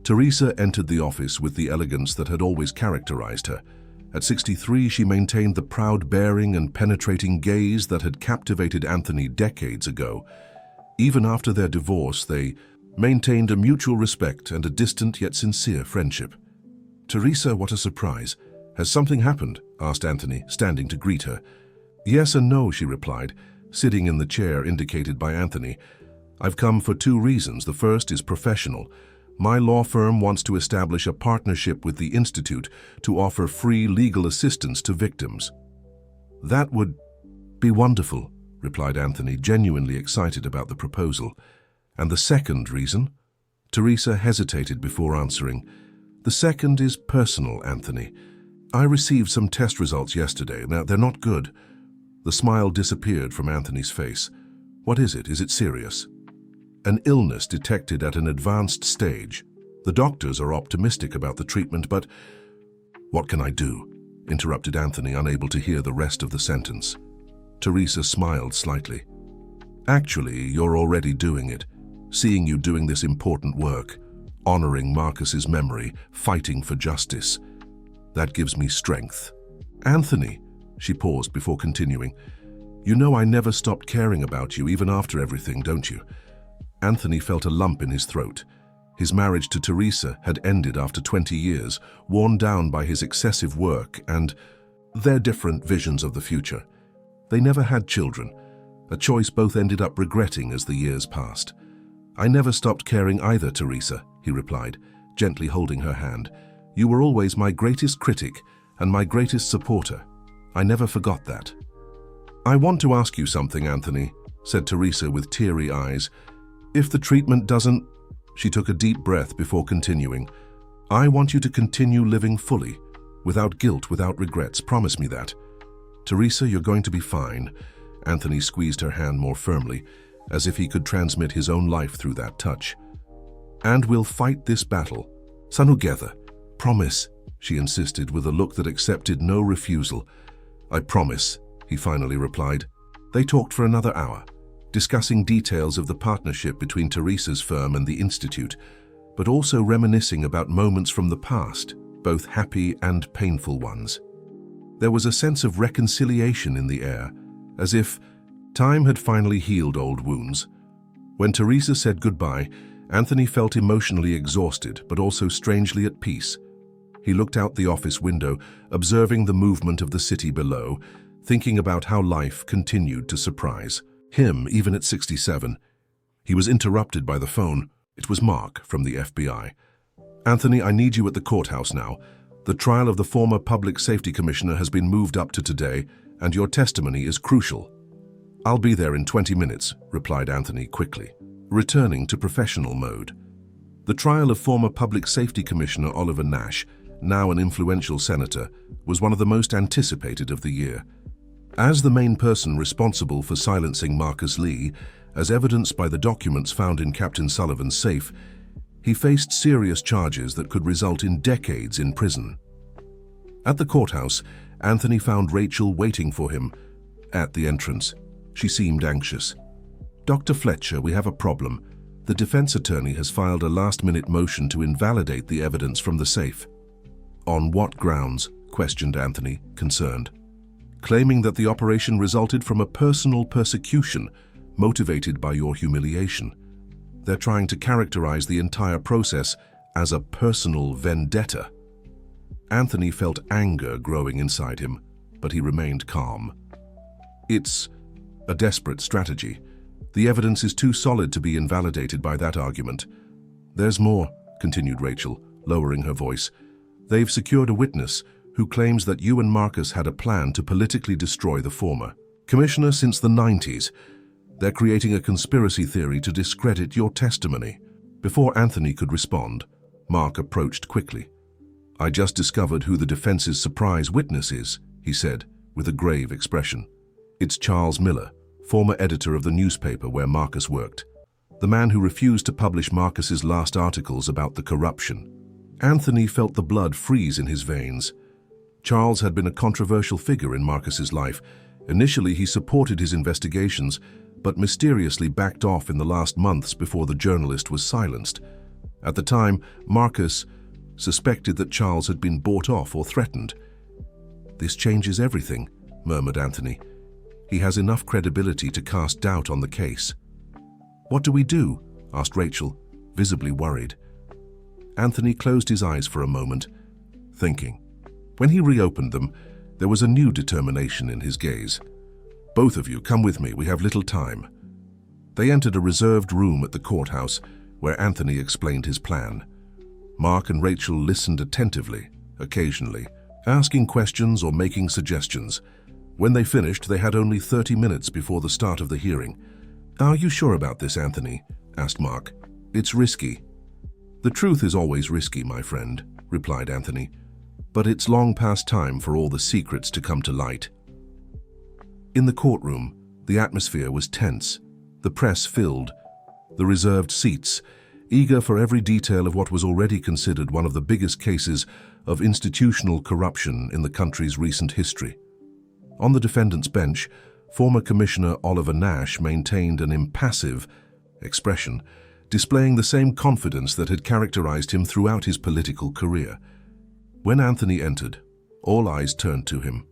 A: Teresa entered the office with the elegance that had always characterized her. At 63, she maintained the proud bearing and penetrating gaze that had captivated Anthony decades ago. Even after their divorce, they maintained a mutual respect and a distant yet sincere friendship. "Teresa, what a surprise. Has something happened?" asked Anthony, standing to greet her. "Yes and no," she replied, sitting in the chair indicated by Anthony. "I've come for 2 reasons. The first is professional. My law firm wants to establish a partnership with the Institute to offer free legal assistance to victims." "That would be wonderful," replied Anthony, genuinely excited about the proposal. "And the second reason?" Teresa hesitated before answering. "The second is personal, Anthony. I received some test results yesterday. Now, they're not good." The smile disappeared from Anthony's face. "What is it? Is it serious?" "An illness detected at an advanced stage. The doctors are optimistic about the treatment, but—" "What can I do?" interrupted Anthony, unable to hear the rest of the sentence. Teresa smiled slightly. "Actually, you're already doing it. Seeing you doing this important work, honoring Marcus's memory, fighting for justice. That gives me strength. Anthony, she paused before continuing, you know I never stopped caring about you even after everything, don't you? Anthony felt a lump in his throat. His marriage to Teresa had ended after 20 years, worn down by his excessive work and their different visions of the future. They never had children, a choice both ended up regretting as the years passed. I never stopped caring either, Teresa, he replied, gently holding her hand. You were always my greatest critic and my greatest supporter. I never forgot that. I want to ask you something, Anthony, said Teresa with teary eyes. If the treatment doesn't... She took a deep breath before continuing. I want you to continue living fully, without guilt, without regrets. Promise me that. Teresa, you're going to be fine. Anthony squeezed her hand more firmly, as if he could transmit his own life through that touch. And we'll fight this battle. Together. Promise, she insisted with a look that accepted no refusal. I promise, he finally replied. They talked for another hour, discussing details of the partnership between Teresa's firm and the Institute, but also reminiscing about moments from the past, both happy and painful ones. There was a sense of reconciliation in the air, as if time had finally healed old wounds. When Teresa said goodbye, Anthony felt emotionally exhausted, but also strangely at peace. He looked out the office window, observing the movement of the city below, thinking about how life continued to surprise him, even at 67. He was interrupted by the phone. It was Mark from the FBI. Anthony, I need you at the courthouse now. The trial of the former Public Safety Commissioner has been moved up to today, and your testimony is crucial. I'll be there in 20 minutes, replied Anthony quickly, returning to professional mode. The trial of former Public Safety Commissioner Oliver Nash, now an influential senator, was one of the most anticipated of the year. As the main person responsible for silencing Marcus Lee, as evidenced by the documents found in Captain Sullivan's safe, he faced serious charges that could result in decades in prison. At the courthouse, Anthony found Rachel waiting for him. At the entrance, she seemed anxious. Dr. Fletcher, we have a problem. The defense attorney has filed a last-minute motion to invalidate the evidence from the safe. On what grounds? Questioned Anthony, concerned. Claiming that the operation resulted from a personal persecution motivated by your humiliation. They're trying to characterize the entire process as a personal vendetta. Anthony felt anger growing inside him, but he remained calm. It's a desperate strategy. The evidence is too solid to be invalidated by that argument. There's more, continued Rachel, lowering her voice. They've secured a witness who claims that you and Marcus had a plan to politically destroy the former commissioner since the 90s. They're creating a conspiracy theory to discredit your testimony. Before Anthony could respond, Mark approached quickly. I just discovered who the defense's surprise witness is, he said, with a grave expression. It's Charles Miller, former editor of the newspaper where Marcus worked. The man who refused to publish Marcus's last articles about the corruption. Anthony felt the blood freeze in his veins. Charles had been a controversial figure in Marcus's life. Initially, he supported his investigations, but mysteriously backed off in the last months before the journalist was silenced. At the time, Marcus suspected that Charles had been bought off or threatened. This changes everything, murmured Anthony. He has enough credibility to cast doubt on the case. What do we do? Asked Rachel, visibly worried. Anthony closed his eyes for a moment, thinking. When he reopened them, there was a new determination in his gaze. Both of you, come with me, we have little time. They entered a reserved room at the courthouse, where Anthony explained his plan. Mark and Rachel listened attentively, occasionally, asking questions or making suggestions. When they finished, they had only 30 minutes before the start of the hearing. Are you sure about this, Anthony? Asked Mark. It's risky. The truth is always risky, my friend, replied Anthony. But it's long past time for all the secrets to come to light. In the courtroom, the atmosphere was tense, the press filled, the reserved seats, eager for every detail of what was already considered one of the biggest cases of institutional corruption in the country's recent history. On the defendant's bench, former Commissioner Oliver Nash maintained an impassive expression, displaying the same confidence that had characterized him throughout his political career. When Anthony entered, all eyes turned to him.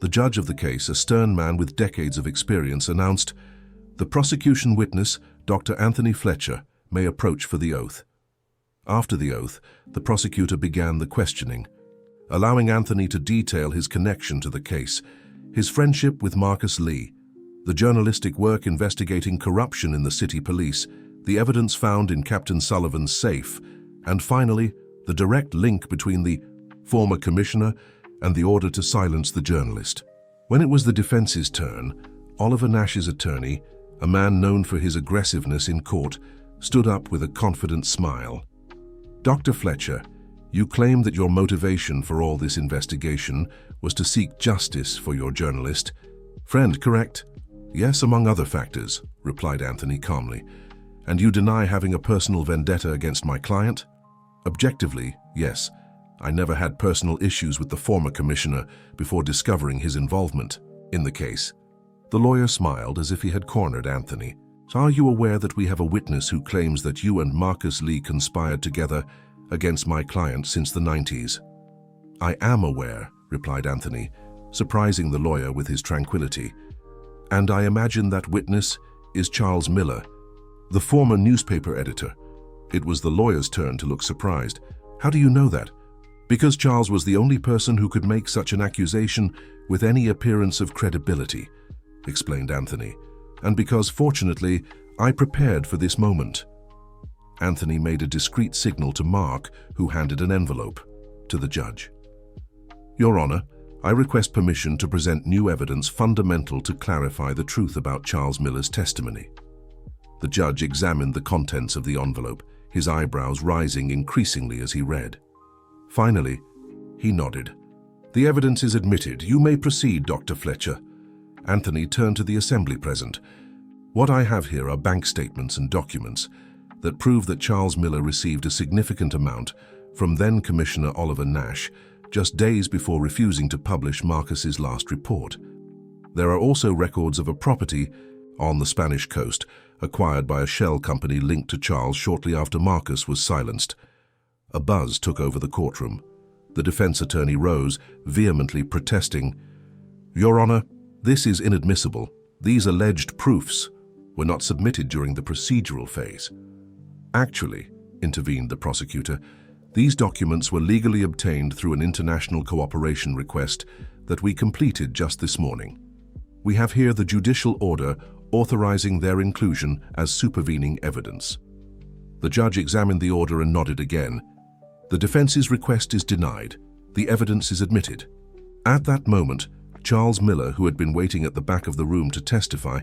A: The judge of the case, a stern man with decades of experience, announced, "The prosecution witness, Dr. Anthony Fletcher, may approach for the oath." After the oath, the prosecutor began the questioning, allowing Anthony to detail his connection to the case, his friendship with Marcus Lee, the journalistic work investigating corruption in the city police, the evidence found in Captain Sullivan's safe, and finally, the direct link between the former commissioner and the order to silence the journalist. When it was the defense's turn, Oliver Nash's attorney, a man known for his aggressiveness in court, stood up with a confident smile. "Dr. Fletcher, you claim that your motivation for all this investigation was to seek justice for your journalist friend, correct?" "Yes, among other factors," replied Anthony calmly. "And you deny having a personal vendetta against my client?" "Objectively, yes. I never had personal issues with the former commissioner before discovering his involvement in the case." The lawyer smiled as if he had cornered Anthony. "So are you aware that we have a witness who claims that you and Marcus Lee conspired together against my client since the 90s? "I am aware," replied Anthony, surprising the lawyer with his tranquility. "And I imagine that witness is Charles Miller, the former newspaper editor." It was the lawyer's turn to look surprised. "How do you know that?" "Because Charles was the only person who could make such an accusation with any appearance of credibility," explained Anthony. "And because, fortunately, I prepared for this moment." Anthony made a discreet signal to Mark, who handed an envelope to the judge. "Your Honor, I request permission to present new evidence fundamental to clarify the truth about Charles Miller's testimony." The judge examined the contents of the envelope, his eyebrows rising increasingly as he read. Finally, he nodded. "The evidence is admitted. You may proceed, Dr. Fletcher." Anthony turned to the assembly present. "What I have here are bank statements and documents that prove that Charles Miller received a significant amount from then-Commissioner Oliver Nash just days before refusing to publish Marcus's last report. There are also records of a property on the Spanish coast acquired by a shell company linked to Charles shortly after Marcus was silenced." A buzz took over the courtroom. The defense attorney rose, vehemently protesting. "Your Honor, this is inadmissible. These alleged proofs were not submitted during the procedural phase." "Actually," intervened the prosecutor, "these documents were legally obtained through an international cooperation request that we completed just this morning. We have here the judicial order authorizing their inclusion as supervening evidence." The judge examined the order and nodded again. "The defense's request is denied. The evidence is admitted." At that moment, Charles Miller, who had been waiting at the back of the room to testify,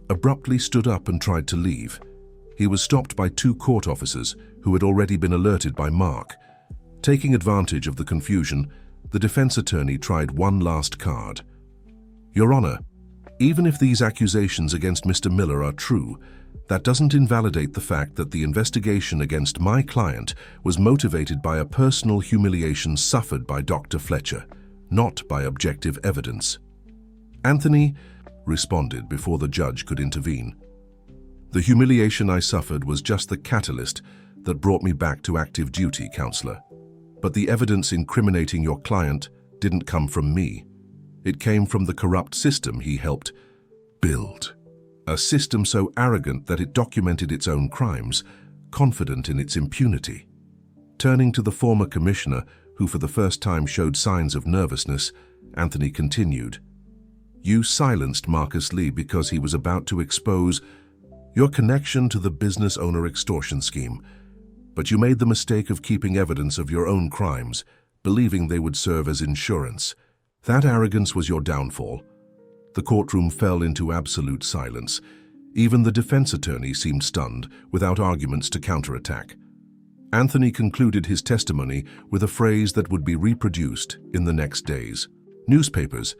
A: abruptly stood up and tried to leave. He was stopped by two court officers who had already been alerted by Mark. Taking advantage of the confusion, the defense attorney tried one last card. "Your Honor, even if these accusations against Mr. Miller are true, that doesn't invalidate the fact that the investigation against my client was motivated by a personal humiliation suffered by Dr. Fletcher, not by objective evidence." Anthony responded before the judge could intervene. "The humiliation I suffered was just the catalyst that brought me back to active duty, Counselor. But the evidence incriminating your client didn't come from me. It came from the corrupt system he helped build. A system so arrogant that it documented its own crimes, confident in its impunity." Turning to the former commissioner, who for the first time showed signs of nervousness, Anthony continued, "You silenced Marcus Lee because he was about to expose your connection to the business owner extortion scheme, but you made the mistake of keeping evidence of your own crimes, believing they would serve as insurance. That arrogance was your downfall." The courtroom fell into absolute silence. Even the defense attorney seemed stunned, without arguments to counterattack. Anthony concluded his testimony with a phrase that would be reproduced in the next days. Newspapers.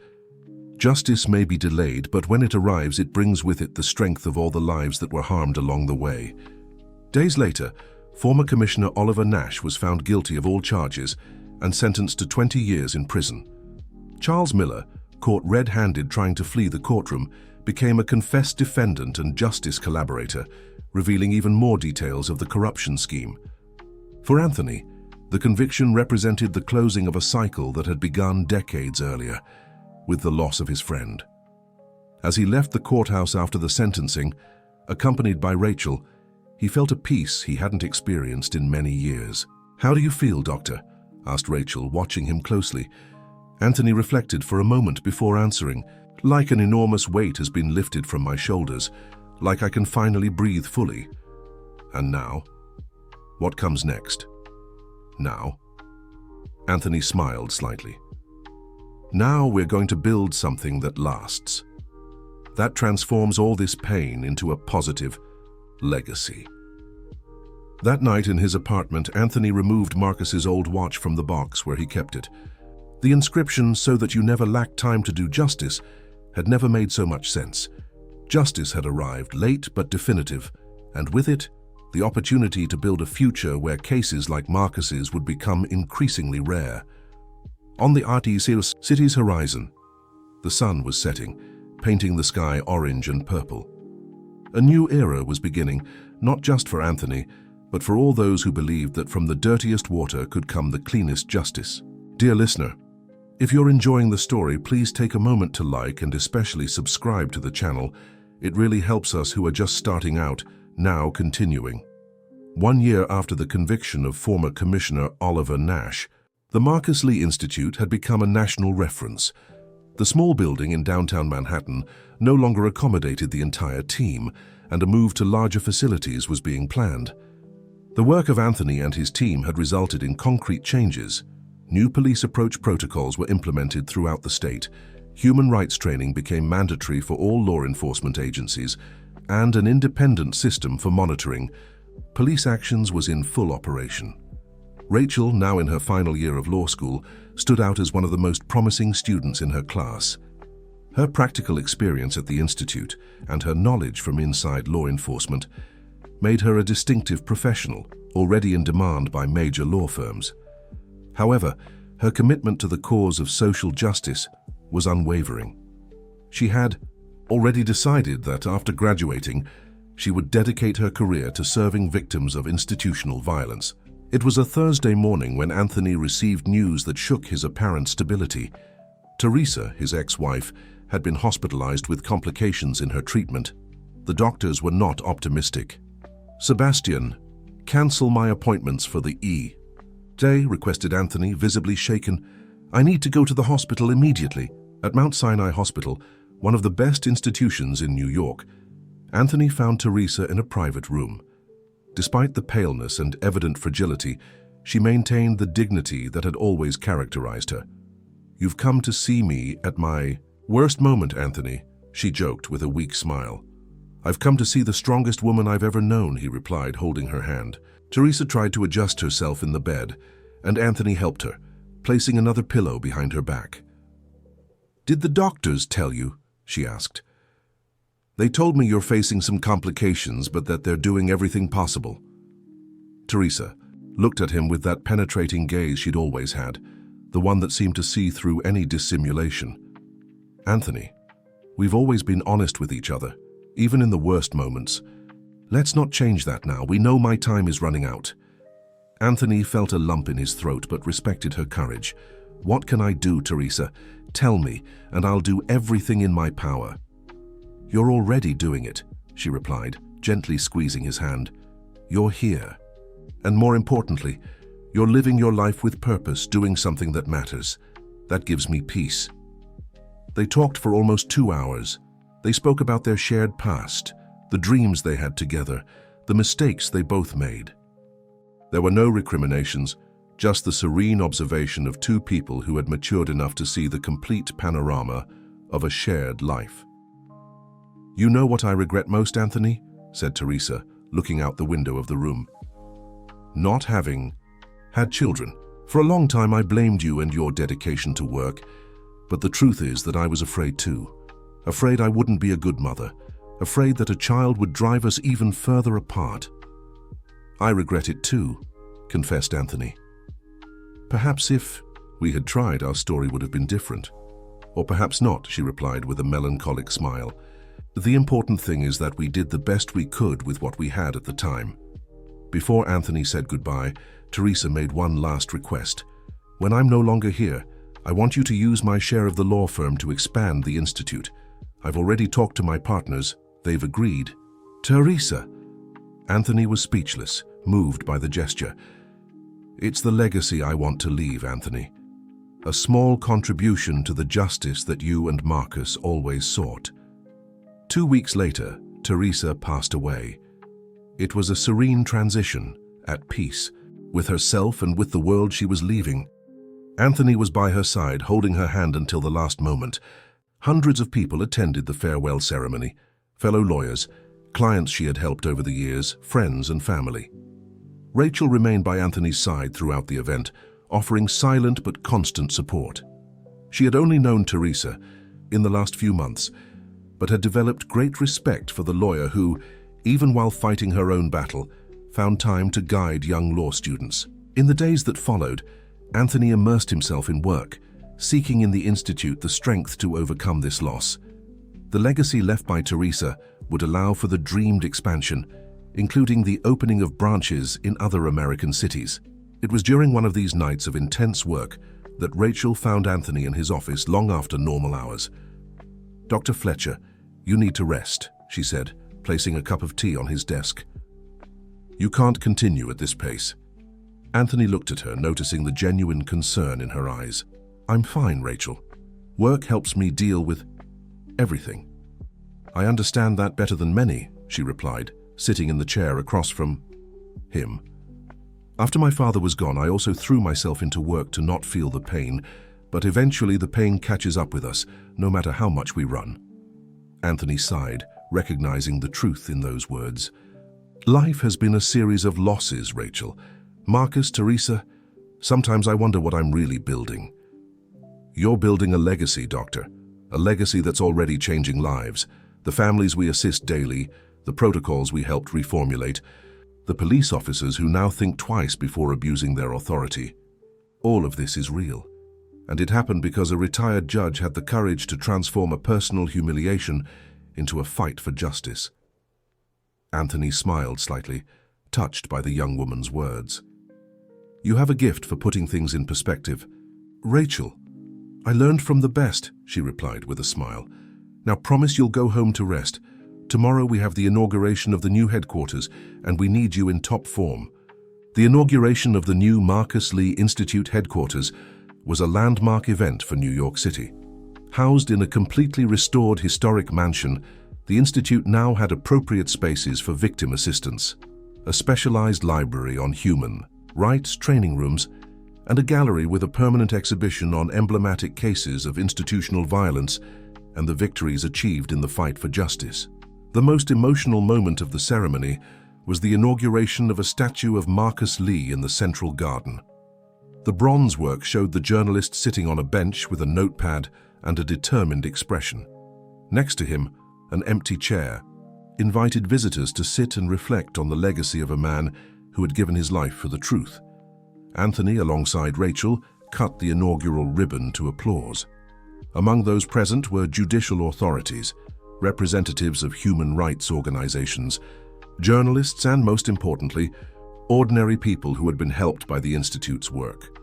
A: "Justice may be delayed, but when it arrives, it brings with it the strength of all the lives that were harmed along the way." Days later, former Commissioner Oliver Nash was found guilty of all charges and sentenced to 20 years in prison. Charles Miller, caught red-handed trying to flee the courtroom, became a confessed defendant and justice collaborator, revealing even more details of the corruption scheme. For Anthony, the conviction represented the closing of a cycle that had begun decades earlier, with the loss of his friend. As he left the courthouse after the sentencing, accompanied by Rachel, he felt a peace he hadn't experienced in many years. "How do you feel, Doctor?" asked Rachel, watching him closely. Anthony reflected for a moment before answering. "Like an enormous weight has been lifted from my shoulders, like I can finally breathe fully. And now? What comes next?" "Now?" Anthony smiled slightly. "Now we're going to build something that lasts. That transforms all this pain into a positive legacy." That night in his apartment, Anthony removed Marcus's old watch from the box where he kept it. The inscription, "So that you never lack time to do justice," had never made so much sense. Justice had arrived, late but definitive, and with it, the opportunity to build a future where cases like Marcus's would become increasingly rare. On the Artis city's horizon, the sun was setting, painting the sky orange and purple. A new era was beginning, not just for Anthony, but for all those who believed that from the dirtiest water could come the cleanest justice. Dear listener, if you're enjoying the story, please take a moment to like and especially subscribe to the channel. It really helps us who are just starting out, now continuing. 1 year after the conviction of former Commissioner Oliver Nash, the Marcus Lee Institute had become a national reference. The small building in downtown Manhattan no longer accommodated the entire team, and a move to larger facilities was being planned. The work of Anthony and his team had resulted in concrete changes. New police approach protocols were implemented throughout the state, human rights training became mandatory for all law enforcement agencies, and an independent system for monitoring police actions was in full operation. Rachel, now in her final year of law school, stood out as one of the most promising students in her class. Her practical experience at the Institute and her knowledge from inside law enforcement made her a distinctive professional, already in demand by major law firms. However, her commitment to the cause of social justice was unwavering. She had already decided that after graduating, she would dedicate her career to serving victims of institutional violence. It was a Thursday morning when Anthony received news that shook his apparent stability. Teresa, his ex-wife, had been hospitalized with complications in her treatment. The doctors were not optimistic. "Sebastian, cancel my appointments for the day," requested Anthony, visibly shaken. "I need to go to the hospital immediately." At Mount Sinai Hospital, one of the best institutions in New York, Anthony found Teresa in a private room. Despite the paleness and evident fragility, she maintained the dignity that had always characterized her. "You've come to see me at my worst moment, Anthony," she joked with a weak smile. "I've come to see the strongest woman I've ever known," he replied, holding her hand. Teresa tried to adjust herself in the bed, and Anthony helped her, placing another pillow behind her back. "Did the doctors tell you?" she asked. "They told me you're facing some complications, but that they're doing everything possible." Teresa looked at him with that penetrating gaze she'd always had, the one that seemed to see through any dissimulation. "Anthony, we've always been honest with each other, even in the worst moments. Let's not change that now. We know my time is running out." Anthony felt a lump in his throat but respected her courage. "What can I do, Teresa? Tell me, and I'll do everything in my power." "You're already doing it," she replied, gently squeezing his hand. "You're here. And more importantly, you're living your life with purpose, doing something that matters. That gives me peace." They talked for almost 2 hours. They spoke about their shared past, the dreams they had together, the mistakes they both made. There were no recriminations, just the serene observation of two people who had matured enough to see the complete panorama of a shared life. "You know what I regret most, Anthony?" said Teresa, looking out the window of the room. "Not having had children. For a long time I blamed you and your dedication to work, but the truth is that I was afraid too. Afraid I wouldn't be a good mother, afraid that a child would drive us even further apart." "I regret it too," confessed Anthony. "Perhaps if we had tried, our story would have been different. Or perhaps not," she replied with a melancholic smile. The important thing is that we did the best we could with what we had at the time. Before Anthony said goodbye, Teresa made one last request. When I'm no longer here, I want you to use my share of the law firm to expand the institute. I've already talked to my partners. They've agreed. Teresa! Anthony was speechless, moved by the gesture. It's the legacy I want to leave, Anthony. A small contribution to the justice that you and Marcus always sought. 2 weeks later, Teresa passed away. It was a serene transition, at peace, with herself and with the world she was leaving. Anthony was by her side, holding her hand until the last moment. Hundreds of people attended the farewell ceremony, fellow lawyers, clients she had helped over the years, friends and family. Rachel remained by Anthony's side throughout the event, offering silent but constant support. She had only known Teresa in the last few months, but had developed great respect for the lawyer who, even while fighting her own battle, found time to guide young law students. In the days that followed, Anthony immersed himself in work, seeking in the Institute the strength to overcome this loss. The legacy left by Teresa would allow for the dreamed expansion, including the opening of branches in other American cities. It was during one of these nights of intense work that Rachel found Anthony in his office long after normal hours. "Dr. Fletcher, you need to rest," she said, placing a cup of tea on his desk. "You can't continue at this pace." Anthony looked at her, noticing the genuine concern in her eyes. "I'm fine, Rachel. Work helps me deal with everything." "I understand that better than many," she replied, sitting in the chair across from him. "After my father was gone, I also threw myself into work to not feel the pain, but eventually the pain catches up with us, no matter how much we run." Anthony sighed, recognizing the truth in those words. "Life has been a series of losses, Rachel. Marcus, Teresa, sometimes I wonder what I'm really building." "You're building a legacy, Doctor. A legacy that's already changing lives. The families we assist daily, the protocols we helped reformulate, the police officers who now think twice before abusing their authority. All of this is real. And it happened because a retired judge had the courage to transform a personal humiliation into a fight for justice." Anthony smiled slightly, touched by the young woman's words. "You have a gift for putting things in perspective. Rachel, I learned from the best," she replied with a smile. "Now promise you'll go home to rest. Tomorrow we have the inauguration of the new headquarters, and we need you in top form." The inauguration of the new Marcus Lee Institute headquarters was a landmark event for New York City. Housed in a completely restored historic mansion, the Institute now had appropriate spaces for victim assistance, a specialized library on human rights, training rooms, and a gallery with a permanent exhibition on emblematic cases of institutional violence and the victories achieved in the fight for justice. The most emotional moment of the ceremony was the inauguration of a statue of Marcus Lee in the central garden. The bronze work showed the journalist sitting on a bench with a notepad and a determined expression. Next to him, an empty chair invited visitors to sit and reflect on the legacy of a man who had given his life for the truth. Anthony, alongside Rachel, cut the inaugural ribbon to applause. Among those present were judicial authorities, representatives of human rights organizations, journalists, and most importantly, ordinary people who had been helped by the Institute's work.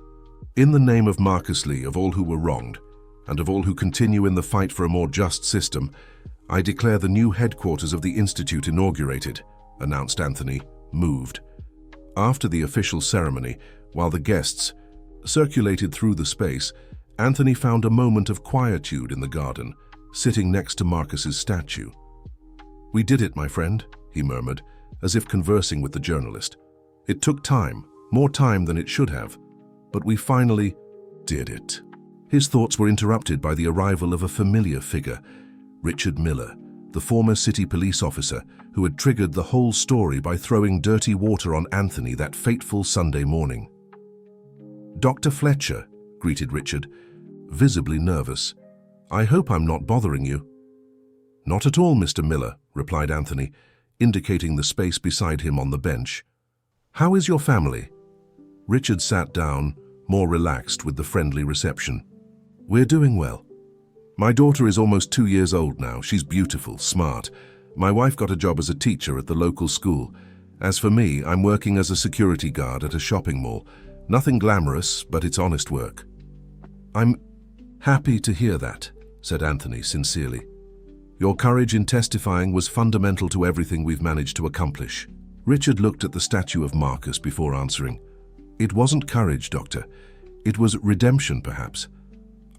A: In the name of Marcus Lee, of all who were wronged, and of all who continue in the fight for a more just system, I declare the new headquarters of the Institute inaugurated, announced Anthony, moved. After the official ceremony, while the guests circulated through the space, Anthony found a moment of quietude in the garden, sitting next to Marcus's statue. "We did it, my friend," he murmured, as if conversing with the journalist. "It took time, more time than it should have, but we finally did it." His thoughts were interrupted by the arrival of a familiar figure, Richard Miller, the former city police officer who had triggered the whole story by throwing dirty water on Anthony that fateful Sunday morning. "Dr. Fletcher," greeted Richard, visibly nervous. "I hope I'm not bothering you." "Not at all, Mr. Miller," replied Anthony, indicating the space beside him on the bench. "How is your family?" Richard sat down, more relaxed with the friendly reception. "We're doing well. My daughter is almost 2 years old now. She's beautiful, smart. My wife got a job as a teacher at the local school. As for me, I'm working as a security guard at a shopping mall. Nothing glamorous, but it's honest work." "I'm happy to hear that," said Anthony sincerely. "Your courage in testifying was fundamental to everything we've managed to accomplish." Richard looked at the statue of Marcus before answering. "It wasn't courage, Doctor. It was redemption, perhaps.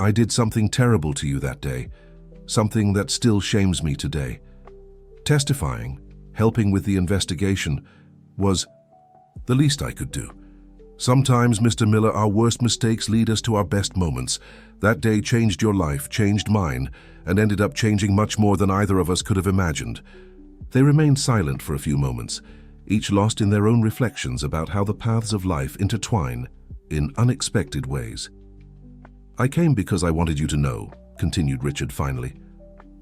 A: I did something terrible to you that day, something that still shames me today. Testifying, helping with the investigation, was the least I could do. Sometimes, Mr. Miller, our worst mistakes lead us to our best moments. That day changed your life, changed mine, and ended up changing much more than either of us could have imagined." They remained silent for a few moments, each lost in their own reflections about how the paths of life intertwine in unexpected ways. "I came because I wanted you to know," continued Richard finally.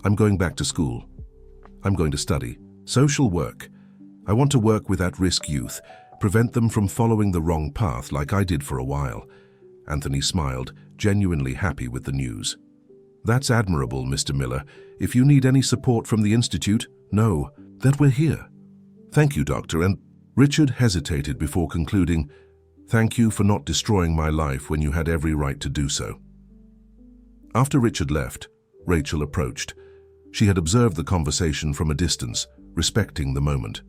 A: "I'm going back to school. I'm going to study social work. I want to work with at-risk youth, prevent them from following the wrong path like I did for a while." Anthony smiled, genuinely happy with the news. "That's admirable, Mr. Miller. If you need any support from the Institute, know that we're here." "Thank you, Doctor," and Richard hesitated before concluding, "Thank you for not destroying my life when you had every right to do so." After Richard left, Rachel approached. She had observed the conversation from a distance, respecting the moment.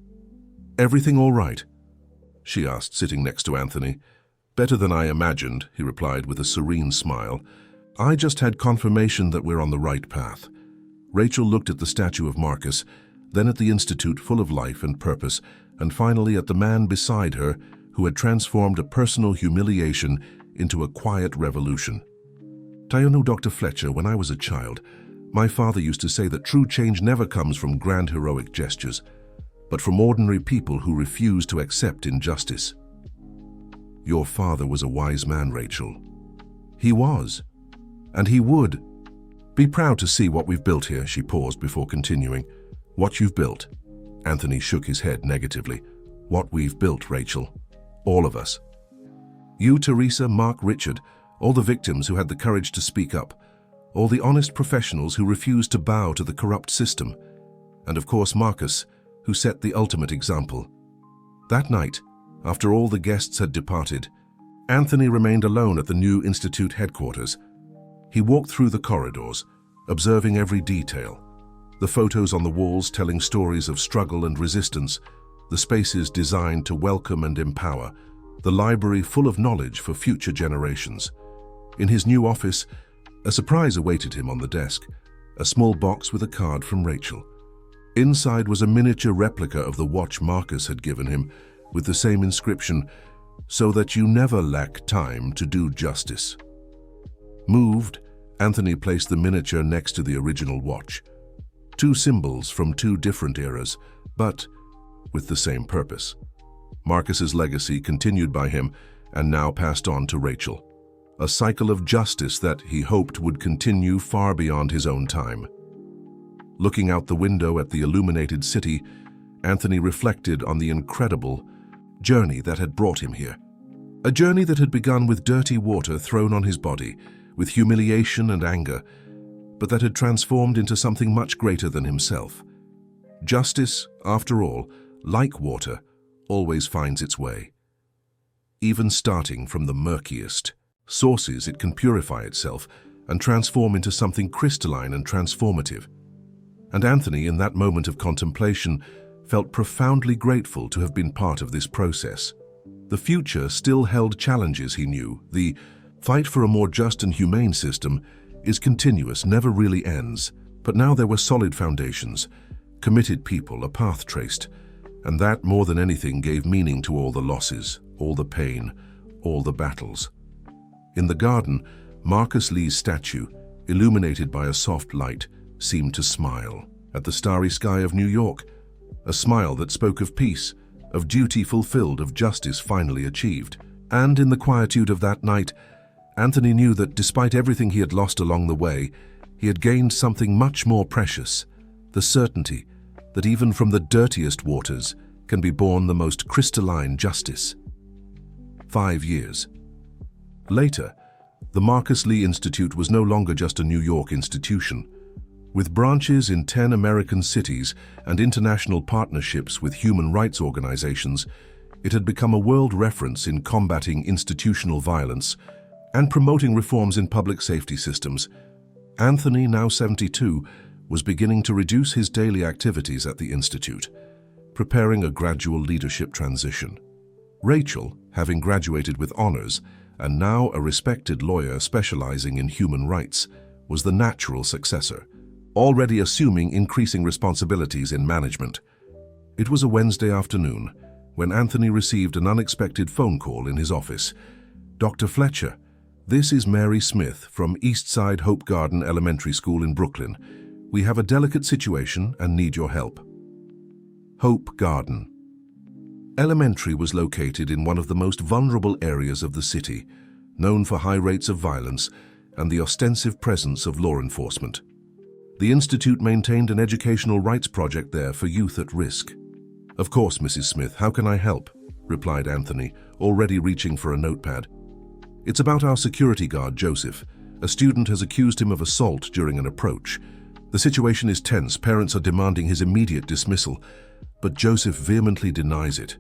A: "Everything all right?" she asked, sitting next to Anthony. "Better than I imagined," he replied with a serene smile. "I just had confirmation that we're on the right path." Rachel looked at the statue of Marcus, then at the Institute full of life and purpose, and finally at the man beside her who had transformed a personal humiliation into a quiet revolution. "Do you know, Dr. Fletcher, when I was a child, my father used to say that true change never comes from grand heroic gestures, but from ordinary people who refuse to accept injustice." Your father was a wise man, Rachel. He was, and he would. Be proud to see what we've built here, she paused before continuing. "What you've built." Anthony shook his head negatively. "What we've built, Rachel. All of us. You, Teresa, Mark, Richard, all the victims who had the courage to speak up, all the honest professionals who refused to bow to the corrupt system, and of course Marcus, who set the ultimate example." That night, after all the guests had departed, Anthony remained alone at the new Institute headquarters. He walked through the corridors, observing every detail. The photos on the walls telling stories of struggle and resistance, the spaces designed to welcome and empower, the library full of knowledge for future generations. In his new office, a surprise awaited him on the desk, a small box with a card from Rachel. Inside was a miniature replica of the watch Marcus had given him, with the same inscription, "So that you never lack time to do justice." Moved, Anthony placed the miniature next to the original watch. Two symbols from two different eras, but with the same purpose. Marcus's legacy continued by him and now passed on to Rachel. A cycle of justice that he hoped would continue far beyond his own time. Looking out the window at the illuminated city, Anthony reflected on the incredible journey that had brought him here. A journey that had begun with dirty water thrown on his body, with humiliation and anger, but that had transformed into something much greater than himself. Justice, after all, like water, always finds its way. Even starting from the murkiest sources, it can purify itself and transform into something crystalline and transformative. And Anthony, in that moment of contemplation, felt profoundly grateful to have been part of this process. The future still held challenges, he knew. The fight for a more just and humane system is continuous, never really ends. But now there were solid foundations, committed people, a path traced, and that, more than anything, gave meaning to all the losses, all the pain, all the battles. In the garden, Marcus Lee's statue, illuminated by a soft light, seemed to smile at the starry sky of New York, a smile that spoke of peace, of duty fulfilled, of justice finally achieved. And in the quietude of that night, Anthony knew that despite everything he had lost along the way, he had gained something much more precious, the certainty that even from the dirtiest waters can be born the most crystalline justice. 5 years later, The Marcus Lee Institute was no longer just a New York institution. With branches in 10 American cities and international partnerships with human rights organizations, it had become a world reference in combating institutional violence and promoting reforms in public safety systems. Anthony, now 72, was beginning to reduce his daily activities at the Institute, preparing a gradual leadership transition. Rachel, having graduated with honors and now a respected lawyer specializing in human rights, was the natural successor, already assuming increasing responsibilities in management. It was a Wednesday afternoon when Anthony received an unexpected phone call in his office. "Dr. Fletcher, this is Mary Smith from Eastside Hope Garden Elementary School in Brooklyn. We have a delicate situation and need your help." Hope Garden Elementary was located in one of the most vulnerable areas of the city, known for high rates of violence and the ostensive presence of law enforcement. The Institute maintained an educational rights project there for youth at risk. "Of course, Mrs. Smith, how can I help?" replied Anthony, already reaching for a notepad. "It's about our security guard, Joseph. A student has accused him of assault during an approach. The situation is tense. Parents are demanding his immediate dismissal, but Joseph vehemently denies it.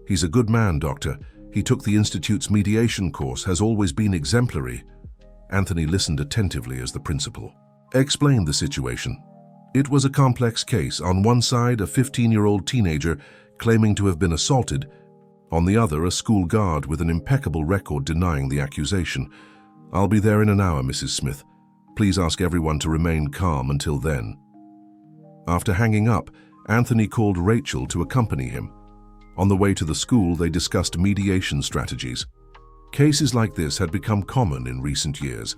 A: He's a good man, doctor. He took the Institute's mediation course, has always been exemplary." Anthony listened attentively as the principal explained the situation. It was a complex case. On one side, a 15-year-old teenager claiming to have been assaulted. On the other, a school guard with an impeccable record denying the accusation. "I'll be there in an hour, Mrs. Smith. Please ask everyone to remain calm until then." After hanging up, Anthony called Rachel to accompany him. On the way to the school, they discussed mediation strategies. Cases like this had become common in recent years.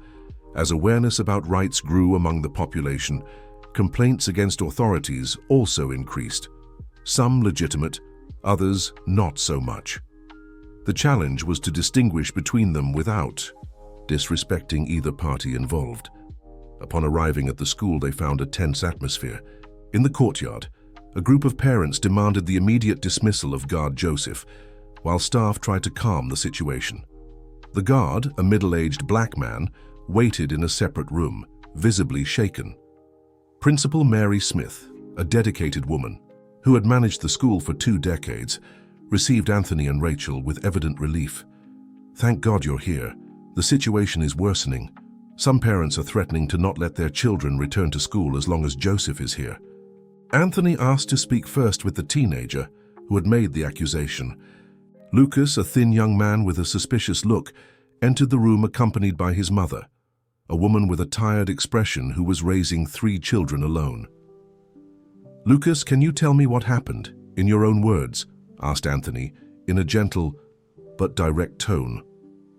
A: As awareness about rights grew among the population, complaints against authorities also increased. Some legitimate, others not so much. The challenge was to distinguish between them without disrespecting either party involved. Upon arriving at the school, they found a tense atmosphere. In the courtyard, a group of parents demanded the immediate dismissal of guard Joseph, while staff tried to calm the situation. The guard, a middle-aged black man, waited in a separate room, visibly shaken. Principal Mary Smith, a dedicated woman who had managed the school for 2 decades, received Anthony and Rachel with evident relief. "Thank God you're here. The situation is worsening. Some parents are threatening to not let their children return to school as long as Joseph is here." Anthony asked to speak first with the teenager who had made the accusation. Lucas, a thin young man with a suspicious look, entered the room accompanied by his mother, a woman with a tired expression who was raising 3 children alone. "Lucas, can you tell me what happened, in your own words?" asked Anthony, in a gentle but direct tone.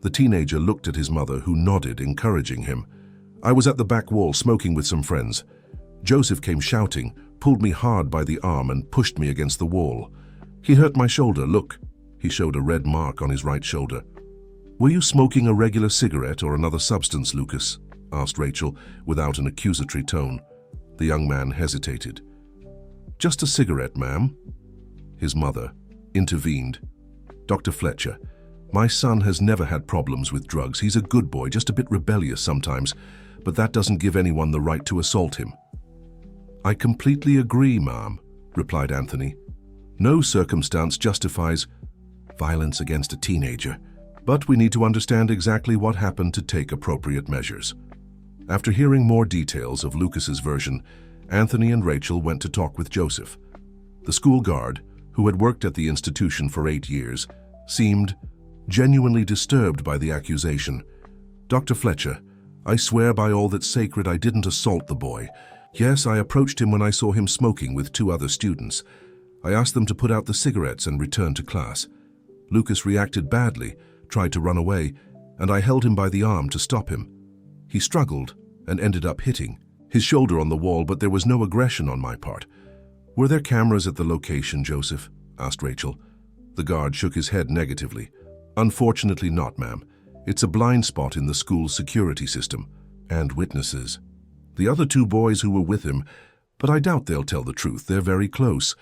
A: The teenager looked at his mother, who nodded, encouraging him. "I was at the back wall smoking with some friends. Joseph came shouting, pulled me hard by the arm and pushed me against the wall. He hurt my shoulder, look." He showed a red mark on his right shoulder. "Were you smoking a regular cigarette or another substance, Lucas?" asked Rachel, without an accusatory tone. The young man hesitated. "Just a cigarette, ma'am." His mother intervened. "Dr. Fletcher, my son has never had problems with drugs. He's a good boy, just a bit rebellious sometimes, but that doesn't give anyone the right to assault him." "I completely agree, ma'am," replied Anthony. "No circumstance justifies violence against a teenager, but we need to understand exactly what happened to take appropriate measures." After hearing more details of Lucas's version, Anthony and Rachel went to talk with Joseph. The school guard, who had worked at the institution for 8 years, seemed genuinely disturbed by the accusation. "Dr. Fletcher, I swear by all that's sacred I didn't assault the boy. Yes, I approached him when I saw him smoking with 2 other students. I asked them to put out the cigarettes and return to class. Lucas reacted badly, tried to run away, and I held him by the arm to stop him. He struggled and ended up hitting his shoulder on the wall, but there was no aggression on my part." "Were there cameras at the location, Joseph?" asked Rachel. The guard shook his head negatively. "Unfortunately not, ma'am. It's a blind spot in the school's security system. And witnesses. The other 2 boys who were with him, but I doubt they'll tell the truth. They're very close."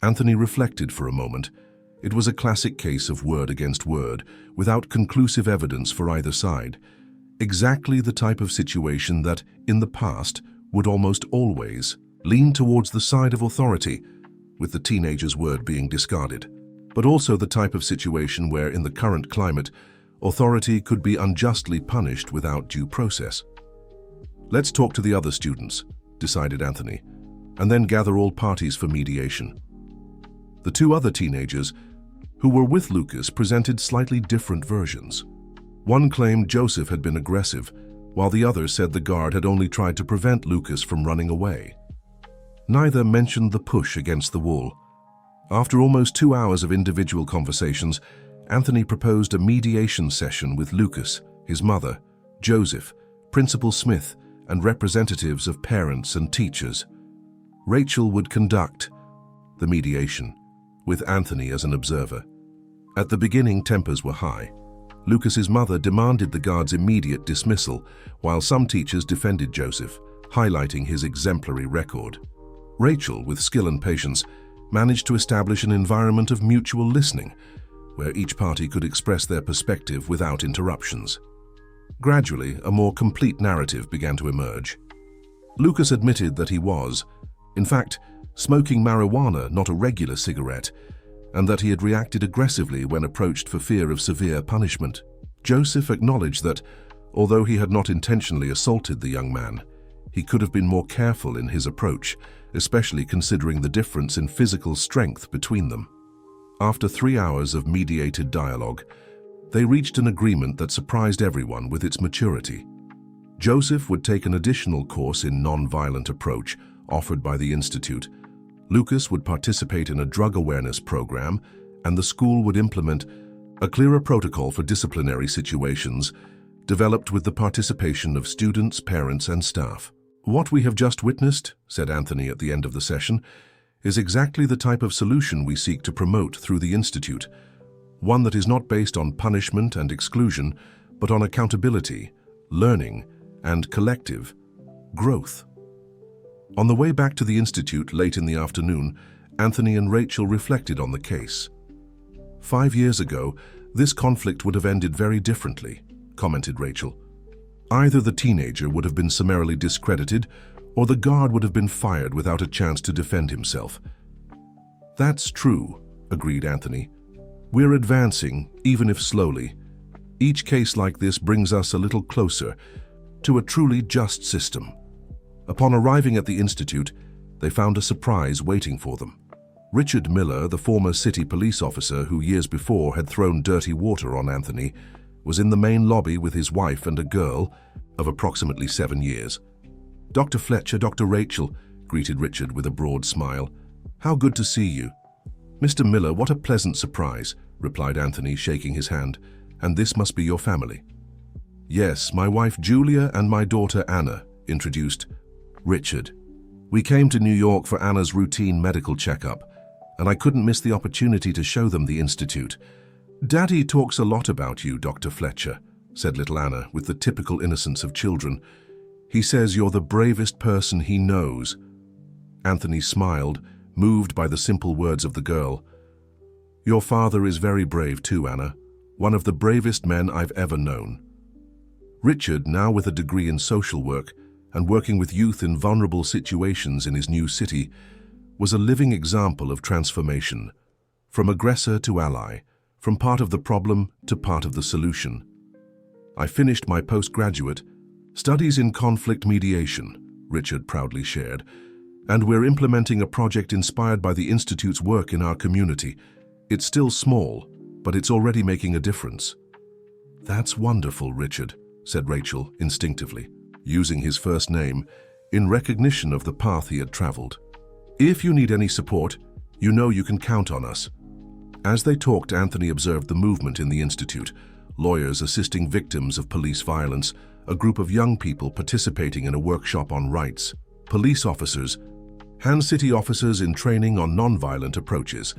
A: Anthony reflected for a moment. It was a classic case of word against word, without conclusive evidence for either side. Exactly the type of situation that, in the past, would almost always lean towards the side of authority, with the teenager's word being discarded, but also the type of situation where, in the current climate, authority could be unjustly punished without due process. "Let's talk to the other students," decided Anthony, "and then gather all parties for mediation." The two other teenagers who were with Lucas presented slightly different versions. One claimed Joseph had been aggressive, while the other said the guard had only tried to prevent Lucas from running away. Neither mentioned the push against the wall. After almost 2 hours of individual conversations, Anthony proposed a mediation session with Lucas, his mother, Joseph, Principal Smith, and representatives of parents and teachers. Rachel would conduct the mediation, with Anthony as an observer. At the beginning, tempers were high. Lucas's mother demanded the guard's immediate dismissal, while some teachers defended Joseph, highlighting his exemplary record. Rachel, with skill and patience, managed to establish an environment of mutual listening, where each party could express their perspective without interruptions. Gradually, a more complete narrative began to emerge. Lucas admitted that he was, in fact, smoking marijuana, not a regular cigarette, and that he had reacted aggressively when approached for fear of severe punishment. Joseph acknowledged that, although he had not intentionally assaulted the young man, he could have been more careful in his approach, especially considering the difference in physical strength between them. After 3 hours of mediated dialogue, they reached an agreement that surprised everyone with its maturity. Joseph would take an additional course in non-violent approach offered by the Institute. Lucas would participate in a drug awareness program, and the school would implement a clearer protocol for disciplinary situations, developed with the participation of students, parents, and staff. "What we have just witnessed," said Anthony at the end of the session, "is exactly the type of solution we seek to promote through the Institute, one that is not based on punishment and exclusion, but on accountability, learning, and collective growth." On the way back to the Institute late in the afternoon, Anthony and Rachel reflected on the case. 5 years ago, this conflict would have ended very differently, commented Rachel. Either the teenager would have been summarily discredited, or the guard would have been fired without a chance to defend himself. "That's true," agreed Anthony. "We're advancing, even if slowly. Each case like this brings us a little closer to a truly just system." Upon arriving at the Institute, they found a surprise waiting for them. Richard Miller, the former city police officer who years before had thrown dirty water on Anthony, was in the main lobby with his wife and a girl of approximately 7 years. "Dr. Fletcher, Dr. Rachel," greeted Richard with a broad smile. "How good to see you." "Mr. Miller, what a pleasant surprise," replied Anthony, shaking his hand. "And this must be your family." "Yes, my wife Julia and my daughter Anna," introduced Richard. "We came to New York for Anna's routine medical checkup, and I couldn't miss the opportunity to show them the Institute. Daddy talks a lot about you, Dr. Fletcher," said little Anna with the typical innocence of children. "He says you're the bravest person he knows." Anthony smiled, moved by the simple words of the girl. "Your father is very brave too, Anna. One of the bravest men I've ever known." Richard, now with a degree in social work and working with youth in vulnerable situations in his new city, was a living example of transformation, from aggressor to ally, from part of the problem to part of the solution. "I finished my postgraduate studies in conflict mediation," Richard proudly shared, "and we're implementing a project inspired by the Institute's work in our community. It's still small, but it's already making a difference." "That's wonderful, Richard," said Rachel instinctively, using his first name in recognition of the path he had traveled. "If you need any support, you know you can count on us." As they talked, Anthony observed the movement in the Institute, lawyers assisting victims of police violence, a group of young people participating in a workshop on rights, police officers, and city officers in training on non-violent approaches.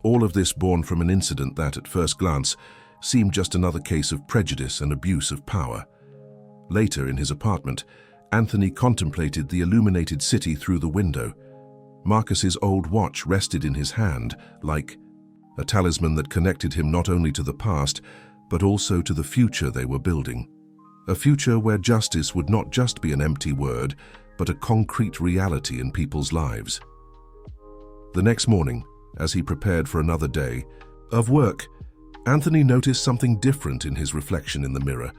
A: All of this born from an incident that, at first glance, seemed just another case of prejudice and abuse of power. Later, in his apartment, Anthony contemplated the illuminated city through the window. Marcus's old watch rested in his hand, like a talisman that connected him not only to the past, but also to the future they were building. A future where justice would not just be an empty word, but a concrete reality in people's lives. The next morning, as he prepared for another day of work, Anthony noticed something different in his reflection in the mirror.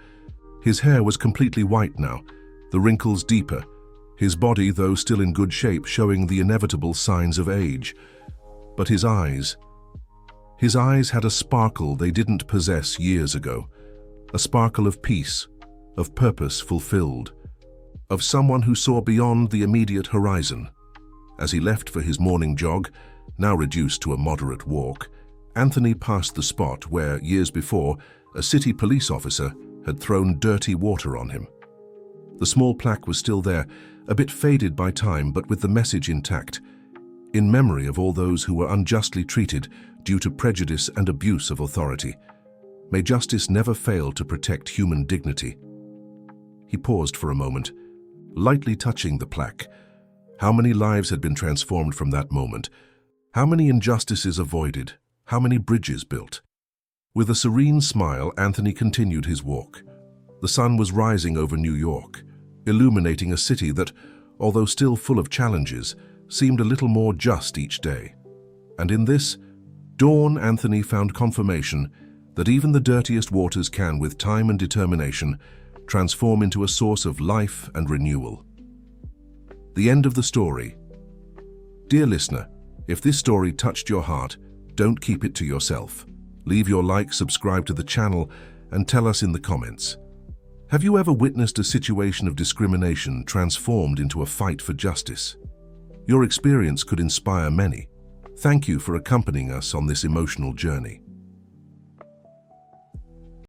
A: His hair was completely white now, the wrinkles deeper, his body, though still in good shape, showing the inevitable signs of age. But his eyes had a sparkle they didn't possess years ago, a sparkle of peace, of purpose fulfilled, of someone who saw beyond the immediate horizon. As he left for his morning jog, now reduced to a moderate walk, Anthony passed the spot where, years before, a city police officer had thrown dirty water on him. The small plaque was still there, a bit faded by time, but with the message intact, in memory of all those who were unjustly treated due to prejudice and abuse of authority. May justice never fail to protect human dignity. He paused for a moment, lightly touching the plaque. How many lives had been transformed from that moment? How many injustices avoided? How many bridges built? With a serene smile, Anthony continued his walk. The sun was rising over New York, illuminating a city that, although still full of challenges, seemed a little more just each day. And in this dawn, Anthony found confirmation that even the dirtiest waters can, with time and determination, transform into a source of life and renewal. The end of the story. Dear listener, if this story touched your heart, don't keep it to yourself. Leave your like, subscribe to the channel, and tell us in the comments. Have you ever witnessed a situation of discrimination transformed into a fight for justice? Your experience could inspire many. Thank you for accompanying us on this emotional journey.